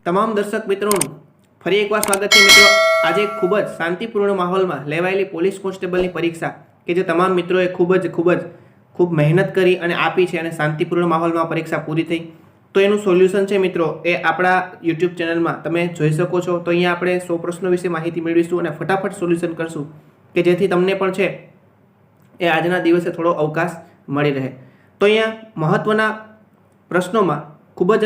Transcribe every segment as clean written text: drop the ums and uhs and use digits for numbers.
તમામ દર્શક મિત્રોનું ફરી એકવાર સ્વાગત છે મિત્રો। આજે ખૂબ જ શાંતિપૂર્ણ માહોલમાં લેવાયેલી પોલીસ કોન્સ્ટેબલની પરીક્ષા કે જે તમામ મિત્રોએ ખૂબ મહેનત કરી અને આપી છે અને શાંતિપૂર્ણ માહોલમાં પરીક્ષા પૂરી થઈ, તો એનું સોલ્યુશન છે મિત્રો એ આપણા યુટ્યુબ ચેનલમાં તમે જોઈ શકો છો। તો અહીંયા આપણે 100 પ્રશ્નો વિશે માહિતી મેળવીશું અને ફટાફટ સોલ્યુશન કરશું કે જેથી તમને પણ છે એ આજના દિવસે થોડો અવકાશ મળી રહે। તો અહીંયા મહત્વના પ્રશ્નોમાં ખૂબ જ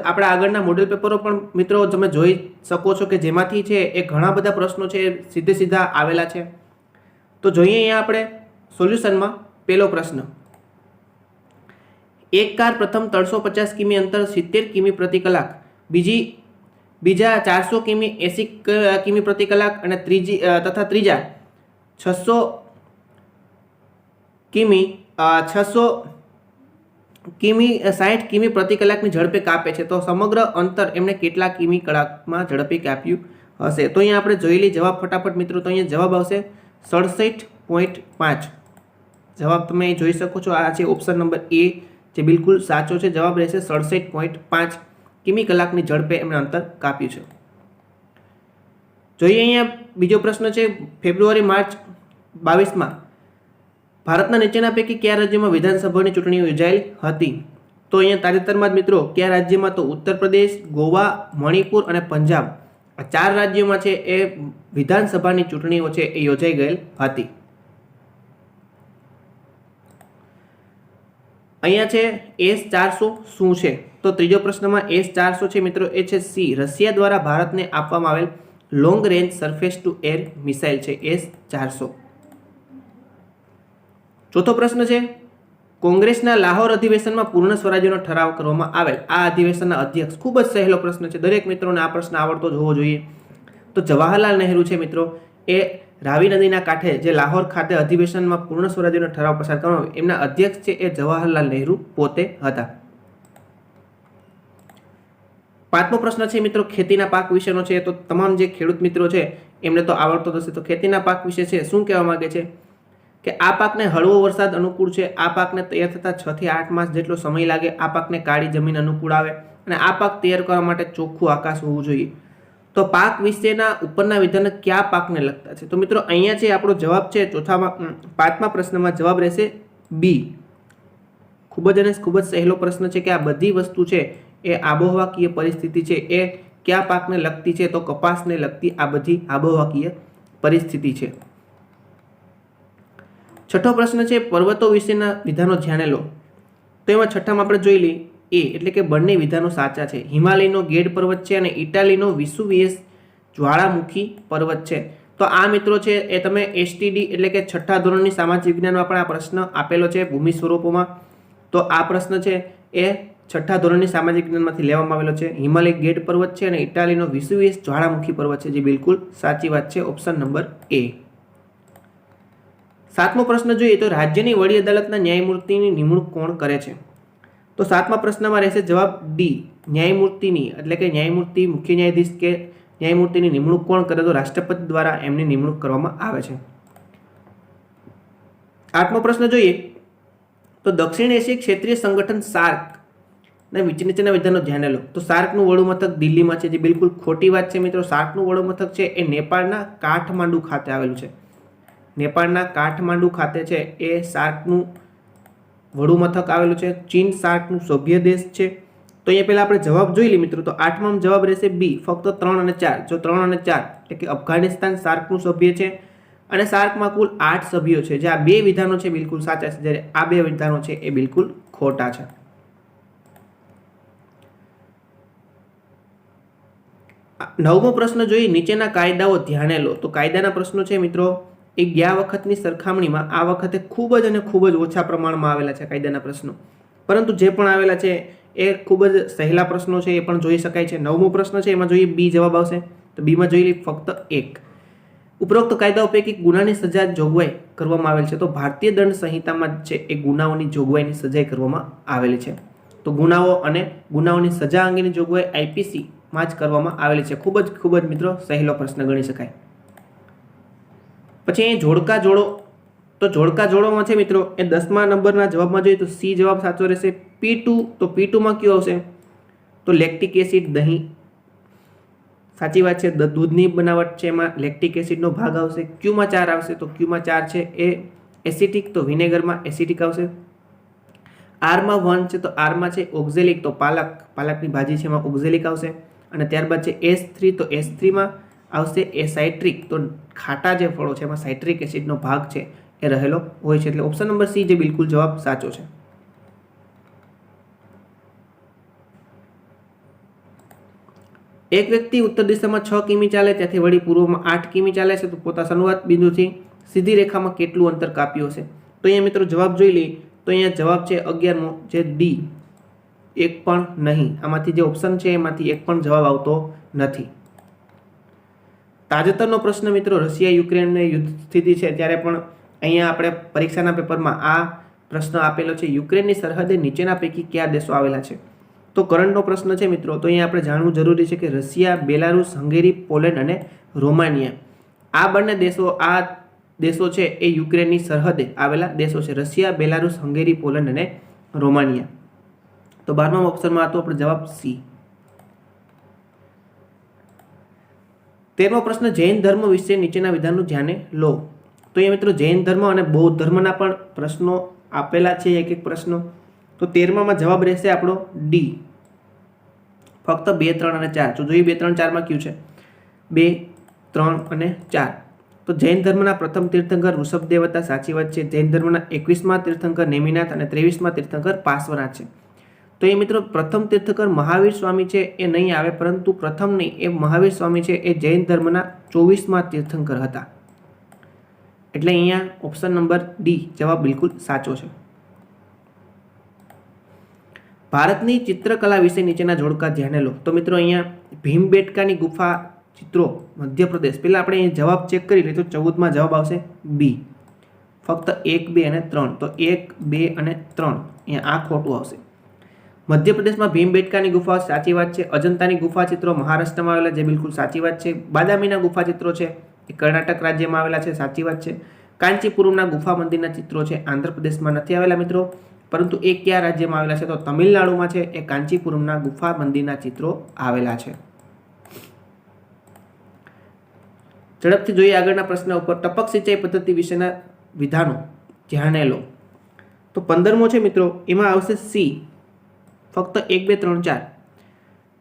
આપણા આગળના મોડેલ પેપરો પણ મિત્રો તમે જોઈ શકો છો કે જેમાંથી છે એ ઘણા બધા પ્રશ્નો છે સીધા આવેલા છે। તો જોઈએ અહીંયા આપણે સોલ્યુશનમાં પહેલો પ્રશ્ન, એક કાર પ્રથમ 350 કિમી અંતર 70 કિમી પ્રતિ કલાક, બીજા 400 કિમી 80 કિમી પ્રતિ કલાક અને ત્રીજા 600 કિમી 60 કિમી પ્રતિ કલાકની ઝડપે કાપે છે, તો સમગ્ર અંતર એમણે કેટલા કિમી કલાકમાં ઝડપે કાપ્યું હશે? તો અહીંયા આપણે જોઈ લઈએ જવાબ ફટાફટ મિત્રો। તો અહીંયા જવાબ આવશે 67.5। જવાબ તમે જોઈ શકો છો, આ છે ઓપ્શન નંબર એ જે બિલકુલ સાચો છે। જવાબ રહેશે 67.5 કિમી કલાકની ઝડપે એમણે અંતર કાપ્યું છે। જોઈએ અહીંયા બીજો પ્રશ્ન છે, ફેબ્રુઆરી-માર્ચ 22માં ભારતના નીચેના પૈકી કયા રાજ્યમાં વિધાનસભાની ચૂંટણીઓ યોજાયેલી હતી? તો અહીંયા તાજેતરમાં જ મિત્રો કયા રાજ્યમાં? તો ઉત્તર પ્રદેશ, ગોવા, મણિપુર અને પંજાબ, આ 4 રાજ્યોમાં છે એ વિધાનસભાની ચૂંટણીઓ છે એ યોજાઈ ગયેલ હતી। અહીંયા છે S-400 શું છે? તો ત્રીજો પ્રશ્નમાં S-400 છે મિત્રો એ છે સી, રશિયા દ્વારા ભારતને આપવામાં આવેલ long range surface two air missile છે S-400। ચોથો પ્રશ્ન છે, કોંગ્રેસના લાહોર અધિવેશનમાં પૂર્ણ સ્વરાજ્યનો ઠરાવ કરવામાં આવેલ આ અધિવેશનના અધ્યક્ષ? ખૂબ જ સહેલો પ્રશ્ન છે, દરેક મિત્રોને આ પ્રશ્ન આવડતો જ હોવો જોઈએ। તો જવાહરલાલ નહેરુ છે મિત્રો, એ રાવી નદીના કાંઠે જે લાહોર ખાતે અધિવેશનમાં પૂર્ણ સ્વરાજ્યનો ઠરાવ પસાર કરવામાં આવ્યો, એમના અધ્યક્ષ છે એ જવાહરલાલ નહેરુ પોતે હતા। પાંચમો પ્રશ્ન છે મિત્રો ખેતીના પાક વિશેનો છે, તો તમામ જે ખેડૂત મિત્રો છે એમને તો આવડતો હશે। તો ખેતીના પાક વિશે છે શું કહેવા માંગે છે કે આ પાકને હળવો વરસાદ અનુકૂળ છે, આ પાકને તૈયાર થતા 6 થી 8 માસ જેટલો સમય લાગે, આ પાકને કાળી જમીન અનુકૂળ આવે અને આ પાક તૈયાર કરવા માટે ચોખ્ખું આકાશ હોવું જોઈએ। તો પાક વિશેના ઉપરના વિધાન કયા પાકને લગતા છે? તો મિત્રો અહીંયા છે આપણો જવાબ છે પાંચમા પ્રશ્નમાં જવાબ રહેશે બી। ખૂબ જ સહેલો પ્રશ્ન છે કે આ બધી વસ્તુ છે એ આબોહવાકીય પરિસ્થિતિ છે એ કયા પાકને લગતી છે? તો કપાસને લગતી આ બધી આબોહવાકીય પરિસ્થિતિ છે। છઠ્ઠો પ્રશ્ન છે, પર્વતો વિશેના વિધાનો ધ્યાને લો। તો એમાં છઠ્ઠામાં આપણે જોઈ લઈએ એ એટલે કે બંને વિધાનો સાચા છે। હિમાલયનો ગેડ પર્વત છે અને ઇટાલીનો વિસુવિયસ જ્વાળામુખી પર્વત છે। તો આ મિત્રો છે એ તમે STD એટલે કે છઠ્ઠા ધોરણની સામાજિક વિજ્ઞાનમાં પણ આ પ્રશ્ન આપેલો છે ભૂમિ સ્વરૂપોમાં। તો આ પ્રશ્ન છે એ છઠ્ઠા ધોરણની સામાજિક વિજ્ઞાનમાંથી લેવામાં આવેલો છે। હિમાલય ગેડ પર્વત છે અને ઇટાલીનો વિસુવિયસ જ્વાળામુખી પર્વત છે, જે બિલકુલ સાચી વાત છે, ઓપ્શન નંબર એ। સાતમો પ્રશ્ન જોઈએ તો રાજ્યની વડી અદાલતના ન્યાયમૂર્તિની નિમણૂક કોણ કરે છે? તો સાતમા પ્રશ્નમાં રહેશે જવાબ ડી, ન્યાયમૂર્તિની એટલે કે ન્યાયમૂર્તિ, મુખ્ય ન્યાયાધીશ કે ન્યાયમૂર્તિની નિમણૂક કોણ કરે? તો રાષ્ટ્રપતિ દ્વારા એમની નિમણૂક કરવામાં આવે છે। આઠમો પ્રશ્ન જોઈએ તો દક્ષિણ એશિયા ક્ષેત્રીય સંગઠન સાર્ક ને નીચેના વિધાનો ધ્યાને લો। તો સાર્કનું વડું મથક દિલ્હીમાં છે, જે બિલકુલ ખોટી વાત છે મિત્રો। સાર્કનું વડું મથક છે એ નેપાળના કાઠમાંડુ ખાતે આવેલું છે। નેપાળના કાઠમાંડુ ખાતે છે એ સાર્કનું વડું મથક આવેલું છે। ચીન સાર્કનું સભ્ય દેશ છે। તો અહીંયા પહેલા આપણે જવાબ જોઈ લઈએ મિત્રો। તો આઠમામાં જવાબ રહેશે બી, ફક્ત 3 અને 4। જો 3 અને 4 એટલે કે અફઘાનિસ્તાન સાર્કનું સભ્ય છે અને સાર્કમાં કુલ 8 સભ્યો છે, જે આ બે વિધાનો છે બિલકુલ સાચા છે, જ્યારે આ બે વિધાનો છે એ બિલકુલ ખોટા છે। નવમો પ્રશ્ન જોઈએ, નીચેના કાયદાઓ ધ્યાને લો। તો કાયદાના પ્રશ્નો છે મિત્રો એ ગયા વખતની સરખામણીમાં આ વખતે ખૂબ જ ઓછા પ્રમાણમાં આવેલા છે કાયદાના પ્રશ્નો, પરંતુ જે પણ આવેલા છે એ ખૂબ જ સહેલા પ્રશ્નો છે, એ પણ જોઈ શકાય છે। નવમો પ્રશ્ન છે એમાં જોઈએ બી જવાબ આવશે। તો બીમાં જોઈ લઈએ ફક્ત 1। ઉપરોક્ત કાયદાઓ પૈકી ગુનાની સજા જોગવાઈ કરવામાં આવેલ છે? તો ભારતીય દંડ સંહિતામાં છે એ ગુનાઓની જોગવાઈની સજા કરવામાં આવેલી છે। તો ગુનાઓ અને ગુનાઓની સજા અંગેની જોગવાઈ IPC માં જ કરવામાં આવેલી છે। ખૂબ જ મિત્રો સહેલો પ્રશ્ન ગણી શકાય। પછી અહીં જોડકા જોડો। તો જોડકા જોડોમાં છે મિત્રો એ 10મા નંબરના જવાબમાં જોઈએ તો સી જવાબ સાચો રહેશે। P2 તો P2 માં કયો આવશે? તો લેક્ટિક એસિડ, દહીં। સાચી વાત છે. દૂધની બનાવટ છે એમાં લેક્ટિક એસિડનો ભાગ આવશે. ક્યુમાં 4 આવશે, તો ક્યુમાં 4 છે એ એસિટિક, તો વિનેગરમાં એસિટિક આવશે. આરમાં 1 છે, તો આરમાં છે ઓક્ઝેલિક, તો પાલકની ભાજી છે એમાં ઓક્ઝેલિક આવશે. અને ત્યારબાદ છે S3, તો S3માં આવશે એસાઇટ્રિક, તો ખાટા જે ફળો છે એમાં સાઇટ્રિક એસિડનો ભાગ છે એ રહેલો હોય છે. એટલે ઓપ્શન નંબર સી જે બિલકુલ જવાબ સાચો છે. એક વ્યક્તિ ઉત્તર દિશામાં 6 કિમી ચાલે, ત્યાંથી વળી પૂર્વમાં 8 કિમી ચાલે છે, તો પોતાના શરૂઆત બિંદુથી સીધી રેખામાં કેટલું અંતર કાપ્યું હશે? તો અહીંયા મિત્રો જવાબ જોઈ લઈએ, તો અહીંયા જવાબ છે 11મો, જે ડી, એક પણ નહીં. આમાંથી જે ઓપ્શન છે એમાંથી એક પણ જવાબ આવતો નથી. તાજેતરનો પ્રશ્ન મિત્રો, રશિયા યુક્રેનની યુદ્ધ સ્થિતિ છે ત્યારે પણ અહીંયા આપણે પરીક્ષાના પેપરમાં આ પ્રશ્ન આપેલો છે. યુક્રેનની સરહદે નીચેના પૈકી કયા દેશો આવેલા છે? તો કરંટનો પ્રશ્ન છે મિત્રો, તો અહીંયા આપણે જાણવું જરૂરી છે કે રશિયા, બેલારુસ, હંગેરી, પોલેન્ડ અને રોમાનિયા, આ બંને દેશો છે એ યુક્રેનની સરહદે આવેલા દેશો છે. રશિયા, બેલારુસ, હંગેરી, પોલેન્ડ અને રોમાનિયા. તો 12મા ઓપ્શનમાં હતો આપણો જવાબ સી. 13મો પ્રશ્ન, જૈન ધર્મ વિશે નીચેના વિધાનનું ધ્યાને લો. તો એ મિત્રો જૈન ધર્મ અને બૌદ્ધ ધર્મના પણ પ્રશ્નો આપેલા છે, એક પ્રશ્નો. તો 13મામાં જવાબ રહેશે આપણો ડી, ફક્ત 2, 3 અને 4. તો જોઈએ 2, 3, 4માં કયું છે? 2, 3 અને 4. તો જૈન ધર્મના પ્રથમ તીર્થંકર ઋષભદેવ હતા, સાચી વાત છે. જૈન ધર્મના 21મા તીર્થંકર નેમિનાથ અને 23મા તીર્થંકર પાર્શ્વનાથ છે. તો એ મિત્રો પ્રથમ તીર્થંકર મહાવીર સ્વામી છે એ નહીં આવે, પરંતુ પ્રથમ નહીં, એ મહાવીર સ્વામી છે એ જૈન ધર્મના 24મા તીર્થંકર હતા. એટલે અહીંયા ઓપ્શન નંબર ડી જવાબ બિલકુલ સાચો છે. ભારતની ચિત્રકલા વિશે નીચેના જોડકા ધ્યાને લો. તો મિત્રો અહીંયા ભીમબેટકાની ગુફા ચિત્રો મધ્યપ્રદેશ. પહેલાં આપણે અહીં જવાબ ચેક કરી લઈએ, તો 14માં જવાબ આવશે બી, ફક્ત 1, 2 અને 3. તો 1, 2 અને 3 અહીંયા આ ખોટું આવશે. મધ્યપ્રદેશમાં ભીમબેટકાની ગુફા, સાચી વાત છે. અજંતાની ગુફા ચિત્રો મહારાષ્ટ્રમાં આવેલા, જે બિલકુલ સાચી વાત છે. બાદામીના ગુફા ચિત્રો છે એ કર્ણાટક રાજ્યમાં આવેલા છે, સાચી વાત છે. કાંચીપુરમના ગુફા મંદિરના ચિત્રો છે આંધ્રપ્રદેશમાં નથી આવેલા મિત્રો, પરંતુ એ કયા રાજ્યમાં આવેલા છે? તો તમિલનાડુમાં છે એ કાંચીપુરમના ગુફા મંદિરના ચિત્રો આવેલા છે. ઝડપથી જોઈએ આગળના પ્રશ્ન ઉપર. ટપક સિંચાઈ પદ્ધતિ વિશેના વિધાનો ધ્યાને લો. તો 15મો છે મિત્રો, એમાં આવશે સી, ફક્ત 1, 2, 3, 4.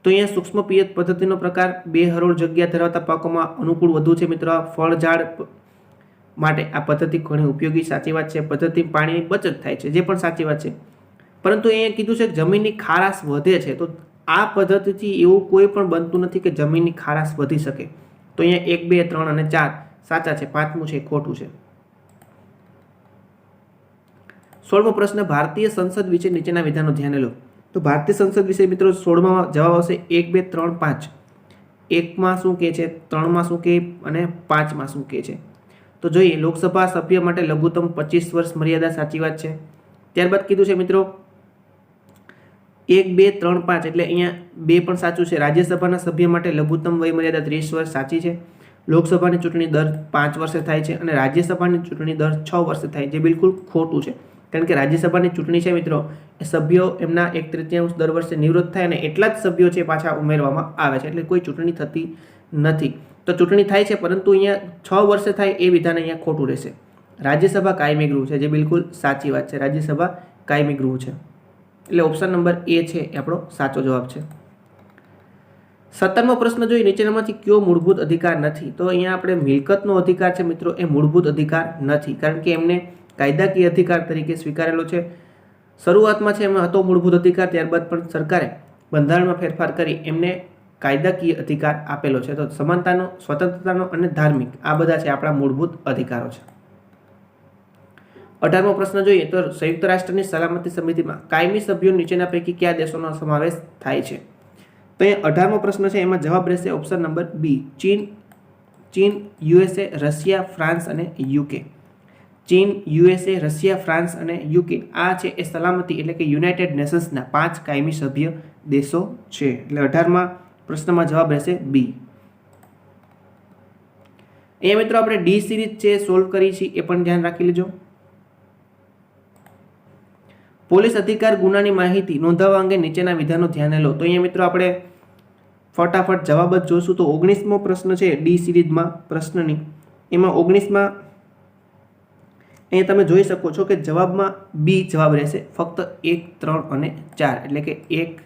તો અહીંયા સૂક્ષ્મ પિયત પદ્ધતિનો પ્રકાર 2 હરોળ જગ્યા ધરાવતા પાકોમાં અનુકૂળ વધુ છે મિત્રો. ફળ ઝાડ માટે આ પદ્ધતિ ઘણી ઉપયોગી, સાચી વાત છે. પદ્ધતિ પાણીની બચત થાય છે, જે પણ સાચી વાત છે. પરંતુ અહીંયા કીધું છે કે જમીનની ખારાશ વધે છે, તો આ પદ્ધતિથી એવું કોઈ પણ બનતું નથી કે જમીનની ખારાશ વધી શકે. તો અહીંયા 1, 2, 3 અને 4 સાચા છે, 5મું છે ખોટું છે. 16મો પ્રશ્ન, ભારતીય સંસદ વિશે નીચેના વિધાનો ધ્યાને લો. તો ભારતીય સંસદ વિશે મિત્રો 16માં જવાબ આવશે 1, 2, 3, 5. 1માં શું કહે છે, 3માં શું કહે અને 5માં શું કહે છે? તો જોઈએ, લોકસભા સભ્ય માટે લઘુત્તમ 25 વર્ષ મર્યાદા, સાચી વાત છે. ત્યારબાદ કીધું છે મિત્રો 1, 2, 3, 5, એટલે અહીંયા 2 પણ સાચું છે. રાજ્યસભાના સભ્ય માટે લઘુત્તમ વય મર્યાદા 30 વર્ષ, સાચી છે. લોકસભાની ચૂંટણી દર 5 વર્ષે થાય છે અને રાજ્યસભાની ચૂંટણી દર 6 વર્ષે થાય, જે બિલકુલ ખોટું છે. કારણ કે રાજ્યસભાની ચૂંટણી છે મિત્રો, એ સભ્યો એમના 1/3 દર વર્ષે નિવૃત્ત થાય અને એટલા જ સભ્યો છે પાછા ઉમેરવામાં આવે છે, એટલે કોઈ ચૂંટણી થતી નથી. તો ચૂંટણી થાય છે, પરંતુ અહીંયા 6 વર્ષે થાય એ વિધાન અહીંયા ખોટું રહેશે. રાજ્યસભા કાયમી ગૃહ છે, જે બિલકુલ સાચી વાત છે. રાજ્યસભા કાયમી ગૃહ છે, એટલે ઓપ્શન નંબર એ છે એ આપણો સાચો જવાબ છે. 17મો પ્રશ્ન જોઈએ, નીચેનામાંથી કયો મૂળભૂત અધિકાર નથી? તો અહીંયા આપણે મિલકતનો અધિકાર છે મિત્રો, એ મૂળભૂત અધિકાર નથી, કારણ કે એમને કાયદાકીય અધિકાર તરીકે સ્વીકારેલો છે. શરૂઆતમાં છે એમાં હતો મૂળભૂત અધિકાર, ત્યારબાદ પણ સરકારે બંધારણમાં ફેરફાર કરી એમને કાયદાકીય અધિકાર આપેલો છે. તો સમાનતાનો, સ્વતંત્રતાનો અને ધાર્મિક, આ બધા છે આપણા મૂળભૂત અધિકારો છે. 18મો પ્રશ્ન જોઈએ, તો સંયુક્ત રાષ્ટ્રની સલામતી સમિતિમાં કાયમી સભ્યો નીચેના પૈકી કયા દેશોનો સમાવેશ થાય છે? તો એ 18મો પ્રશ્ન છે, એમાં જવાબ રહેશે ઓપ્શન નંબર બી, ચીન, USA, રશિયા, ફ્રાન્સ અને UK. ચીન, USA, રશિયા, ફ્રાન્સ અને UK આ છે એ સલામતી એટલે કે યુનાઇટેડ નેશન્સના 5 કાયમી સભ્ય દેશો છે. એટલે 18મા પ્રશ્નમાં જવાબ રહેશે બી. અહીંયા મિત્રો આપણે ડી સિરીઝ છે સોલ્વ કરી છે, એ પણ ધ્યાન રાખી લેજો. પોલીસ અધિકાર ગુનાની માહિતી નોંધાવવા અંગે નીચેના વિધાનો ધ્યાને લો. તો અહીંયા મિત્રો આપણે ફટાફટ જવાબ જ જોશું. તો 19મો પ્રશ્ન છે ડી સિરીઝમાં પ્રશ્નની, એમાં 19માં અહીંયા તમે જોઈ શકો છો કે જવાબમાં બી જવાબ રહેશે. ફક્ત 1, 3 અને 4 એટલે કે 1,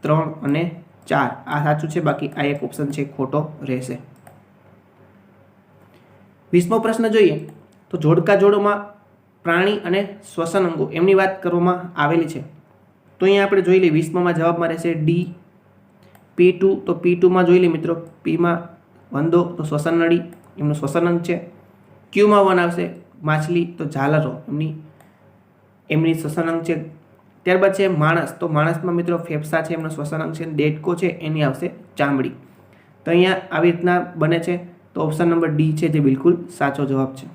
3 અને 4 આ સાચું છે, બાકી આ એક ઓપ્શન છે ખોટો રહેશે. 20મો પ્રશ્ન જોઈએ તો જોડકા જોડોમાં પ્રાણી અને શ્વસન અંગો એમની વાત કરવામાં આવેલી છે. તો અહીંયા આપણે જોઈ લઈએ 20માં જવાબમાં રહેશે ડી. P2 તો P2માં જોઈ લઈએ મિત્રો, પીમાં વંદો તો શ્વસન નળી એમનું શ્વસન અંગ છે. ક્યુમાં 1 આવશે માછલી તો ઝાલરો એમની શ્વસન અંગ છે. ત્યારબાદ છે માણસ, તો માણસમાં મિત્રો ફેફસા છે એમનો શ્વસન અંગ છે. દેડકો છે એની આવશે ચામડી. તો અહીંયા આવી રીતના બને છે. તો ઓપ્શન નંબર ડી છે જે બિલકુલ સાચો જવાબ છે.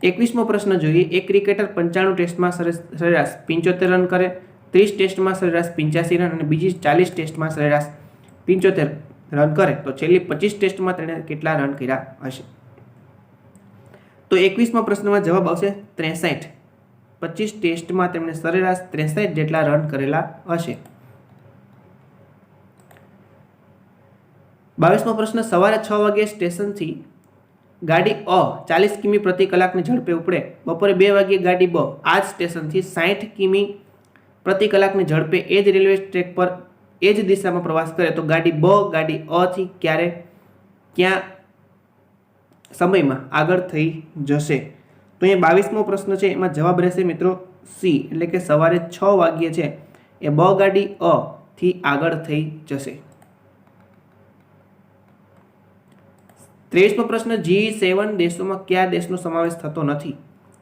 21મો પ્રશ્ન જોઈએ. એક ક્રિકેટર 95 ટેસ્ટમાં સરેરાશ 75 રન કરે, 30 ટેસ્ટમાં સરેરાશ 85 રન અને બીજી 40 ટેસ્ટમાં સરેરાશ 75 રન કરે તો છેલ્લી 25 ટેસ્ટમાં તેણે કેટલા રન કર્યા હશે? તો 21મા પ્રશ્નમાં જવાબ આવશે 63. 25 ટેસ્ટમાં તેમણે સરેરાશ 63 જેટલા રન કરેલા હશે. 22મો પ્રશ્ન. સવારે 6 વાગ્યે સ્ટેશનથી ગાડી અ 40 કિમી પ્રતિ કલાકની ઝડપે ઉપડે, બપોરે 2 વાગ્યે ગાડી બ આ જ સ્ટેશનથી 60 કિમી પ્રતિ કલાકની ઝડપે એ જ રેલવે ટ્રેક પર એ જ દિશામાં પ્રવાસ કરે તો ગાડી બ ગાડી અ થી ક્યાં સમયમાં આગળ થઈ જશે? તો અહીંયા 22મો પ્રશ્ન છે, એમાં જવાબ રહેશે મિત્રો સી, એટલે કે સવારે 6 વાગ્યે છે એ બ ગાડી અ થી આગળ થઈ જશે. 23મો પ્રશ્ન. G7 દેશોમાં કયા દેશનો સમાવેશ થતો નથી?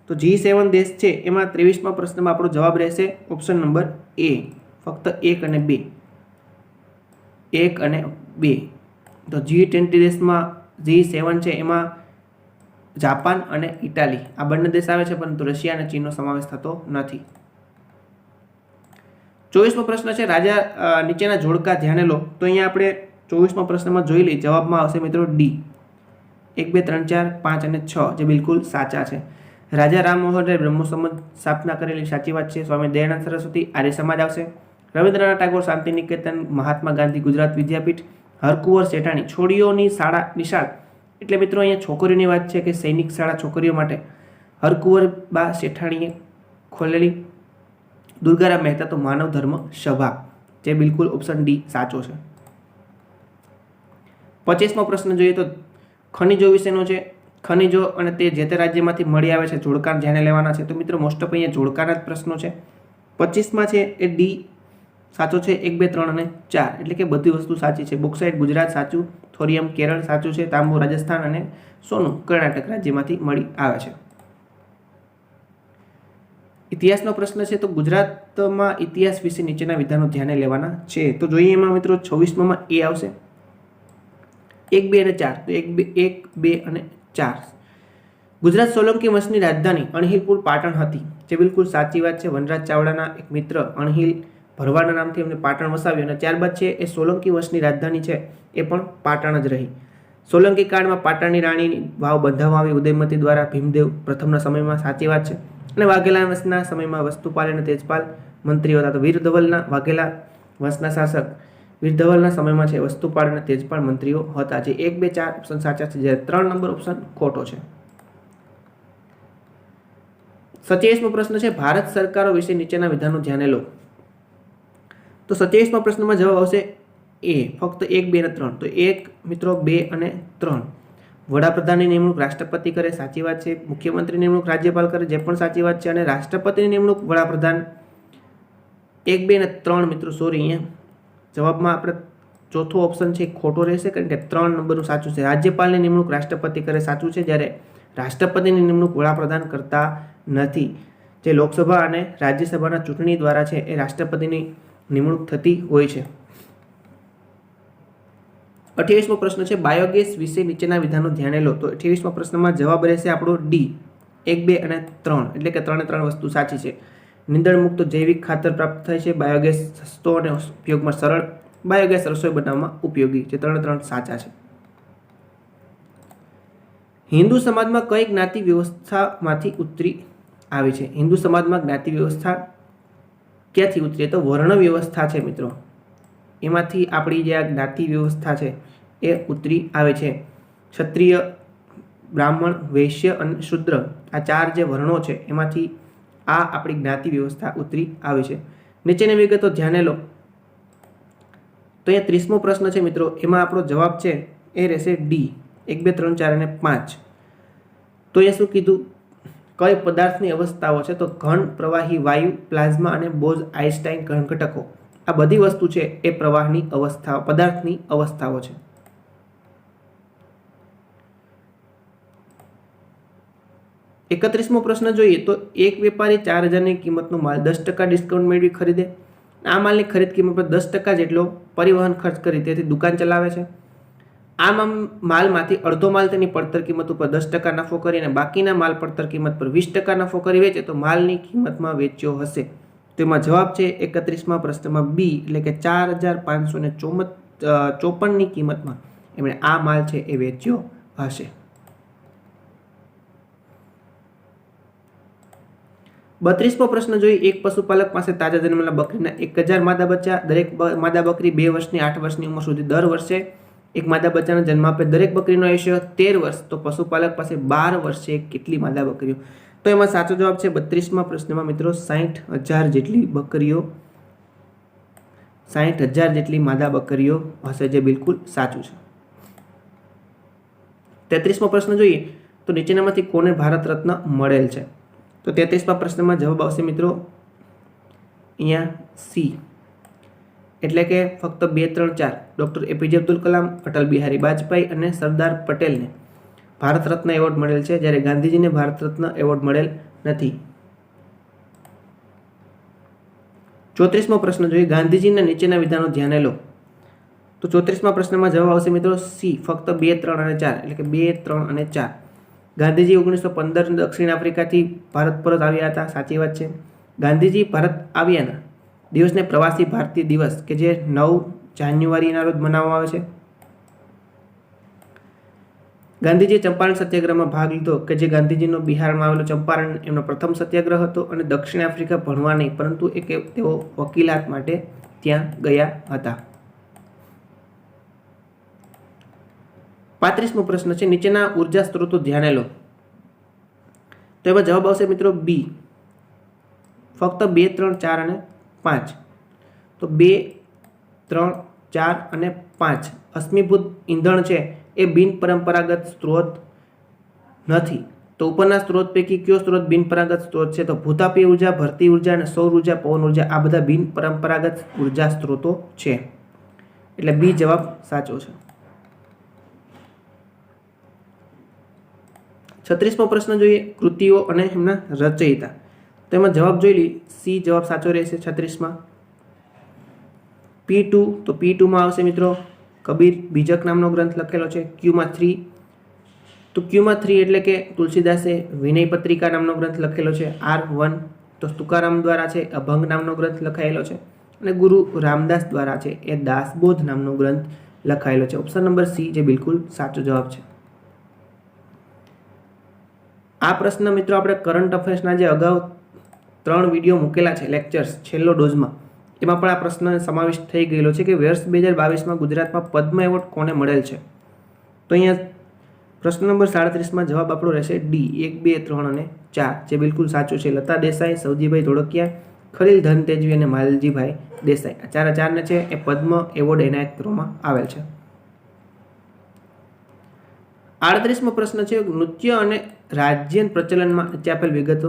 તો G7 દેશ છે એમાં 23મા પ્રશ્નમાં આપણો જવાબ રહેશે ઓપ્શન નંબર એ, ફક્ત 1 અને 2. 1 અને 2. તો G20 દેશમાં G7 છે એમાં જાપાન અને ઇટાલી આ બંને દેશ આવે છે, પરંતુ રશિયા અને ચીનનો સમાવેશ થતો નથી. 24મો પ્રશ્ન છે. રાજા નીચેના જોડકા ધ્યાને લો. તો અહીંયા આપણે 24મા પ્રશ્નમાં જોઈ લઈએ, જવાબમાં આવશે મિત્રો ડી. 1, 2, 3, 4, 5 અને 6 જે બિલકુલ સાચા છે. રાજા રામમોહન રાય બ્રહ્મો સમાજ સ્થાપના કરેલી સાચી વાત છે. સ્વામી દયાનંદ સરસ્વતી આર્ય સમાજ આવશે. રવિન્દ્રનાથ ટાગોર શાંતિ નિકેતન, મહાત્મા ગાંધી ગુજરાત વિદ્યાપીઠ, હરકુંવર શેઠાણી છોડીઓની શાળા નિશાળ એટલે મિત્રો અહીંયા છોકરીઓની વાત છે કે સૈનિક શાળા છોકરીઓ માટે હરકુંવર બા શેઠાણીએ ખોલેલી. દુર્ગારામ મહેતા તો માનવ ધર્મ સભા જે બિલકુલ ઓપ્શન ડી સાચો છે. 25મો પ્રશ્ન જોઈએ તો ખનિજો વિશેનો છે. ખનિજો અને તે જે તે રાજ્યમાંથી મળી આવે છે જોડકા ધ્યાને લેવાના છે. તો મિત્રો મોસ્ટ ઓફ અહીંયા જોડકાના જ પ્રશ્નો છે. 25માં છે એ ડી સાચો છે. 1, 2, 3 અને 4 એટલે કે બધી વસ્તુ સાચી છે. બોક્સાઇટ ગુજરાત સાચું, થોરિયમ કેરળ સાચું છે, તાંબુ રાજસ્થાન અને સોનું કર્ણાટક રાજ્યમાંથી મળી આવે છે. ઇતિહાસનો પ્રશ્ન છે. તો ગુજરાતમાં ઇતિહાસ વિશે નીચેના વિધાનો ધ્યાને લેવાના છે. તો જોઈએ એમાં મિત્રો 26માં એ આવશે 1, 2 અને 4. તો 1, 2 અને 4. ગુજરાત સોલંકી વંશની રાજધાની અણહિલપુર પાટણ હતી જે બિલકુલ સાચી વાત છે. વનરાજ ચાવડાના એક મિત્ર અણહિલ ભરવાડના નામથી એમને પાટણ વસાવ્યું અને ત્યારબાદ છે એ સોલંકી વંશની રાજધાની છે એ પણ પાટણ જ રહી. સોલંકી કાળમાં પાટણની રાણીની વાવ બંધાવવામાં આવી ઉદયમતી દ્વારા ભીમદેવ પ્રથમના સમયમાં સાચી વાત છે. અને વાઘેલા વંશના સમયમાં વસ્તુપાલ અને તેજપાલ મંત્રીઓ હતા. તો વીર ધવલના વાઘેલા વંશના શાસક વીર ધવલના સમયમાં છે વસ્તુપાલ અને તેજપાલ મંત્રીઓ હતા. જે 1, 2, 4 ઓપ્શન સાચા છે, જ્યારે 3 નંબર ઓપ્શન ખોટો છે. 27મો પ્રશ્ન છે. ભારત સરકારો વિશે નીચેના વિધાનો ધ્યાને લો. તો 27મા પ્રશ્નમાં જવાબ આવશે એ, ફક્ત 1, 2 અને 3. તો 1 મિત્રો 2 અને 3. વડાપ્રધાનની નિમણૂક રાષ્ટ્રપતિ કરે સાચી વાત છે. મુખ્યમંત્રીની નિમણૂક રાજ્યપાલ કરે જે પણ સાચી વાત છે. અને રાષ્ટ્રપતિની નિમણૂક વડાપ્રધાન 1, 2 અને 3 મિત્રો સોરી અહીંયા જવાબમાં આપણે ચોથો ઓપ્શન છે ખોટો રહેશે, કારણ કે 3 નંબરનું સાચું છે. રાજ્યપાલની નિમણૂક રાષ્ટ્રપતિ કરે સાચું છે, જ્યારે રાષ્ટ્રપતિની નિમણૂક વડાપ્રધાન કરતા નથી. જે લોકસભા અને રાજ્યસભાના ચૂંટણી દ્વારા છે એ રાષ્ટ્રપતિની નિમણૂક થતી હોય છે. 28મો પ્રશ્ન છે. બાયોગેસ વિશે નીચેના વિધાનો ધ્યાને લો. તો 28મા પ્રશ્નમાં જવાબ રહેશે આપણો ડી 1, 2 અને 3 એટલે કે 3 3 વસ્તુ સાચી છે. નીંદણ મુક્ત જૈવિક ખાતર પ્રાપ્ત થાય છે. બાયોગેસ સસ્તો અને ઉપયોગમાં સરળ. બાયોગેસ રસોઈ બનાવવામાં ઉપયોગી. જે 3 3 સાચા છે. હિન્દુ સમાજમાં કઈ જ્ઞાતિ વ્યવસ્થામાંથી ઉતરી આવી છે? હિન્દુ સમાજમાં જ્ઞાતિ વ્યવસ્થા ક્યાંથી ઉતરીએ તો વર્ણ વ્યવસ્થા છે મિત્રો, એમાંથી આપણી જે આ જ્ઞાતિ વ્યવસ્થા છે એ ઉતરી આવે છે. ક્ષત્રિય, બ્રાહ્મણ, વૈશ્ય અને શૂદ્ર, આ 4 જે વર્ણો છે એમાંથી આ આપણી જ્ઞાતિ વ્યવસ્થા ઉતરી આવે છે. નીચેની વિગતો ધ્યાને લો. તો અહીંયા 30મો પ્રશ્ન છે મિત્રો, એમાં આપણો જવાબ છે એ રહેશે ડી, 1 2 3 4 અને 5. તો એ શું કીધું, કઈ પદાર્થની અવસ્થાઓ છે, તો ઘન, પ્રવાહી, વાયુ, પ્લાઝ્મા અને બોઝ આઇન્સ્ટાઇન ઘન ઘટકો, આ બધી વસ્તુ છે એ પ્રવાહની અવસ્થાઓ, પદાર્થની અવસ્થાઓ છે. એકત્રીસમો પ્રશ્ન જોઈએ તો એક વેપારી 4000ની કિંમતનો માલ 10% ડિસ્કાઉન્ટ મેળવી ખરીદે. આ માલની ખરીદ કિંમત પર 10% જેટલો પરિવહન ખર્ચ કરી તેથી દુકાન ચલાવે છે. આ માલમાંથી અડધો માલ તેની પડતર કિંમત ઉપર 10% નફો કરીને બાકીના માલ પડતર કિંમત પર 20% નફો કરી વેચે તો માલની કિંમતમાં વેચ્યો હશે. તો એમાં જવાબ છે 31મા પ્રશ્નમાં બી, એટલે કે 4554ની કિંમતમાં એમણે આ માલ છે એ વેચ્યો હશે. 32મો પ્રશ્ન જોઈએ, એક પશુપાલક પાસે તાજા જન્મેલા બકરીના 1000 માદા બચ્ચા, દરેક માદા બકરી 2 વર્ષની 8 વર્ષની ઉંમર સુધી દર વર્ષે એક માદા બચ્ચાનો જન્મ આપે. દરેક બકરીનો આયુષ્ય 13 વર્ષ, તો પશુપાલક પાસે 12 વર્ષે કેટલી માદા બકરીઓ? તો એમાં સાચો જવાબ છે 32મા પ્રશ્નમાં મિત્રો 60,000 જેટલી બકરીઓ, 60,000 જેટલી માદા બકરીઓ હશે, જે બિલકુલ સાચું છે. 33મો પ્રશ્ન જોઈએ તો નીચેનામાંથી કોને ભારત રત્ન મળેલ છે? તો 33મા પ્રશ્નમાં જવાબ આવશે મિત્રો અહીંયા સી, એટલે કે ફક્ત 2 3 4 ડૉક્ટર એપીજે અબ્દુલ કલામ, અટલ બિહારી વાજપેયી અને સરદાર પટેલને ભારત રત્ન એવોર્ડ મળેલ છે, જ્યારે ગાંધીજીને ભારત રત્ન એવોર્ડ મળેલ નથી. 34મો પ્રશ્ન જોઈએ, ગાંધીજીના નીચેના વિધાનો ધ્યાને લો. તો 34મા પ્રશ્નમાં જવાબ આવશે મિત્રો સી, ફક્ત 2 3 અને 4, એટલે કે 2 3 અને 4. ગાંધીજી 1915 દક્ષિણ આફ્રિકાથી ભારત પરત આવ્યા હતા, સાચી વાત છે. ગાંધીજી ભારત આવ્યાના દિવસને પ્રવાસી ભારતીય દિવસ કે જે 9 જાન્યુઆરીના રોજ મનાવવામાં આવે છે. ગાંધીજીએ ચંપારણ સત્યાગ્રહમાં ભાગ લીધો કે જે ગાંધીજીનો બિહારમાં આવેલો ચંપારણ એમનો પ્રથમ સત્યાગ્રહ હતો, અને દક્ષિણ આફ્રિકા ભણવા નહીં પરંતુ તેઓ વકીલાત માટે ત્યાં ગયા હતા. 35મો પ્રશ્ન છે, નીચેના ઉર્જા સ્ત્રોતો ધ્યાને લો. તો એમાં જવાબ આવશે મિત્રો બી, ફક્ત 2 3 4 અને 5. તો 2 3 4 અને 5 અશ્મિભૂત ઈંધણ છે એ બિન પરંપરાગત સ્ત્રોત નથી. તો ઉપરના સ્ત્રોત પૈકી કયો સ્ત્રોત બિન પરંપરાગત સ્ત્રોત છે? તો ભૂતાપીય ઉર્જા, ભરતી ઉર્જા અને સૌર ઉર્જા, પવન ઉર્જા, આ બધા બિન પરંપરાગત ઉર્જા સ્ત્રોતો છે, એટલે બી જવાબ સાચો છે. 36મો પ્રશ્ન જોઈએ, કૃતિઓ અને એમના રચયિતા. તો એમાં જવાબ જોઈ લઈએ, સી જવાબ સાચો રહેશે 36માં. P2, તો P2માં આવશે મિત્રો કબીર બીજક નામનો ગ્રંથ લખેલો છે. Qમાં 3, તો Qમાં 3 એટલે કે તુલસીદાસે વિનય પત્રિકા નામનો ગ્રંથ લખેલો છે. R1, તો તુકારામ દ્વારા છે અભંગ નામનો ગ્રંથ લખાયેલો છે. અને ગુરુ રામદાસ દ્વારા છે એ દાસબોધ નામનો ગ્રંથ લખાયેલો છે. ઓપ્શન નંબર સી જે બિલકુલ સાચો જવાબ છે. આ પ્રશ્ન મિત્રો આપણે કરંટ અફેર્સના જે અગાઉ 3 વિડીયો મૂકેલા છે લેક્ચર્સ છેલ્લો ડોઝમાં, એમાં પણ આ પ્રશ્ન સમાવિષ્ટ થઈ ગયેલો છે કે વર્ષ 2022માં ગુજરાતમાં પદ્મ એવોર્ડ કોને મળેલ છે? તો અહીંયા પ્રશ્ન નંબર 37માં જવાબ આપણો રહેશે ડી, 1 2 3 અને 4, જે બિલકુલ સાચું છે. લતા દેસાઈ, સૌજીભાઈ ધોળકિયા, ખલીલ ધનતેજવી અને માલજીભાઈ દેસાઈ, આ 4 છે એ પદ્મ એવોર્ડ એનાયત કરવામાં આવેલ છે. 38મો પ્રશ્ન છે, નૃત્ય અને રાજ્ય પ્રચલનમાં નીચે આપેલ વિગતો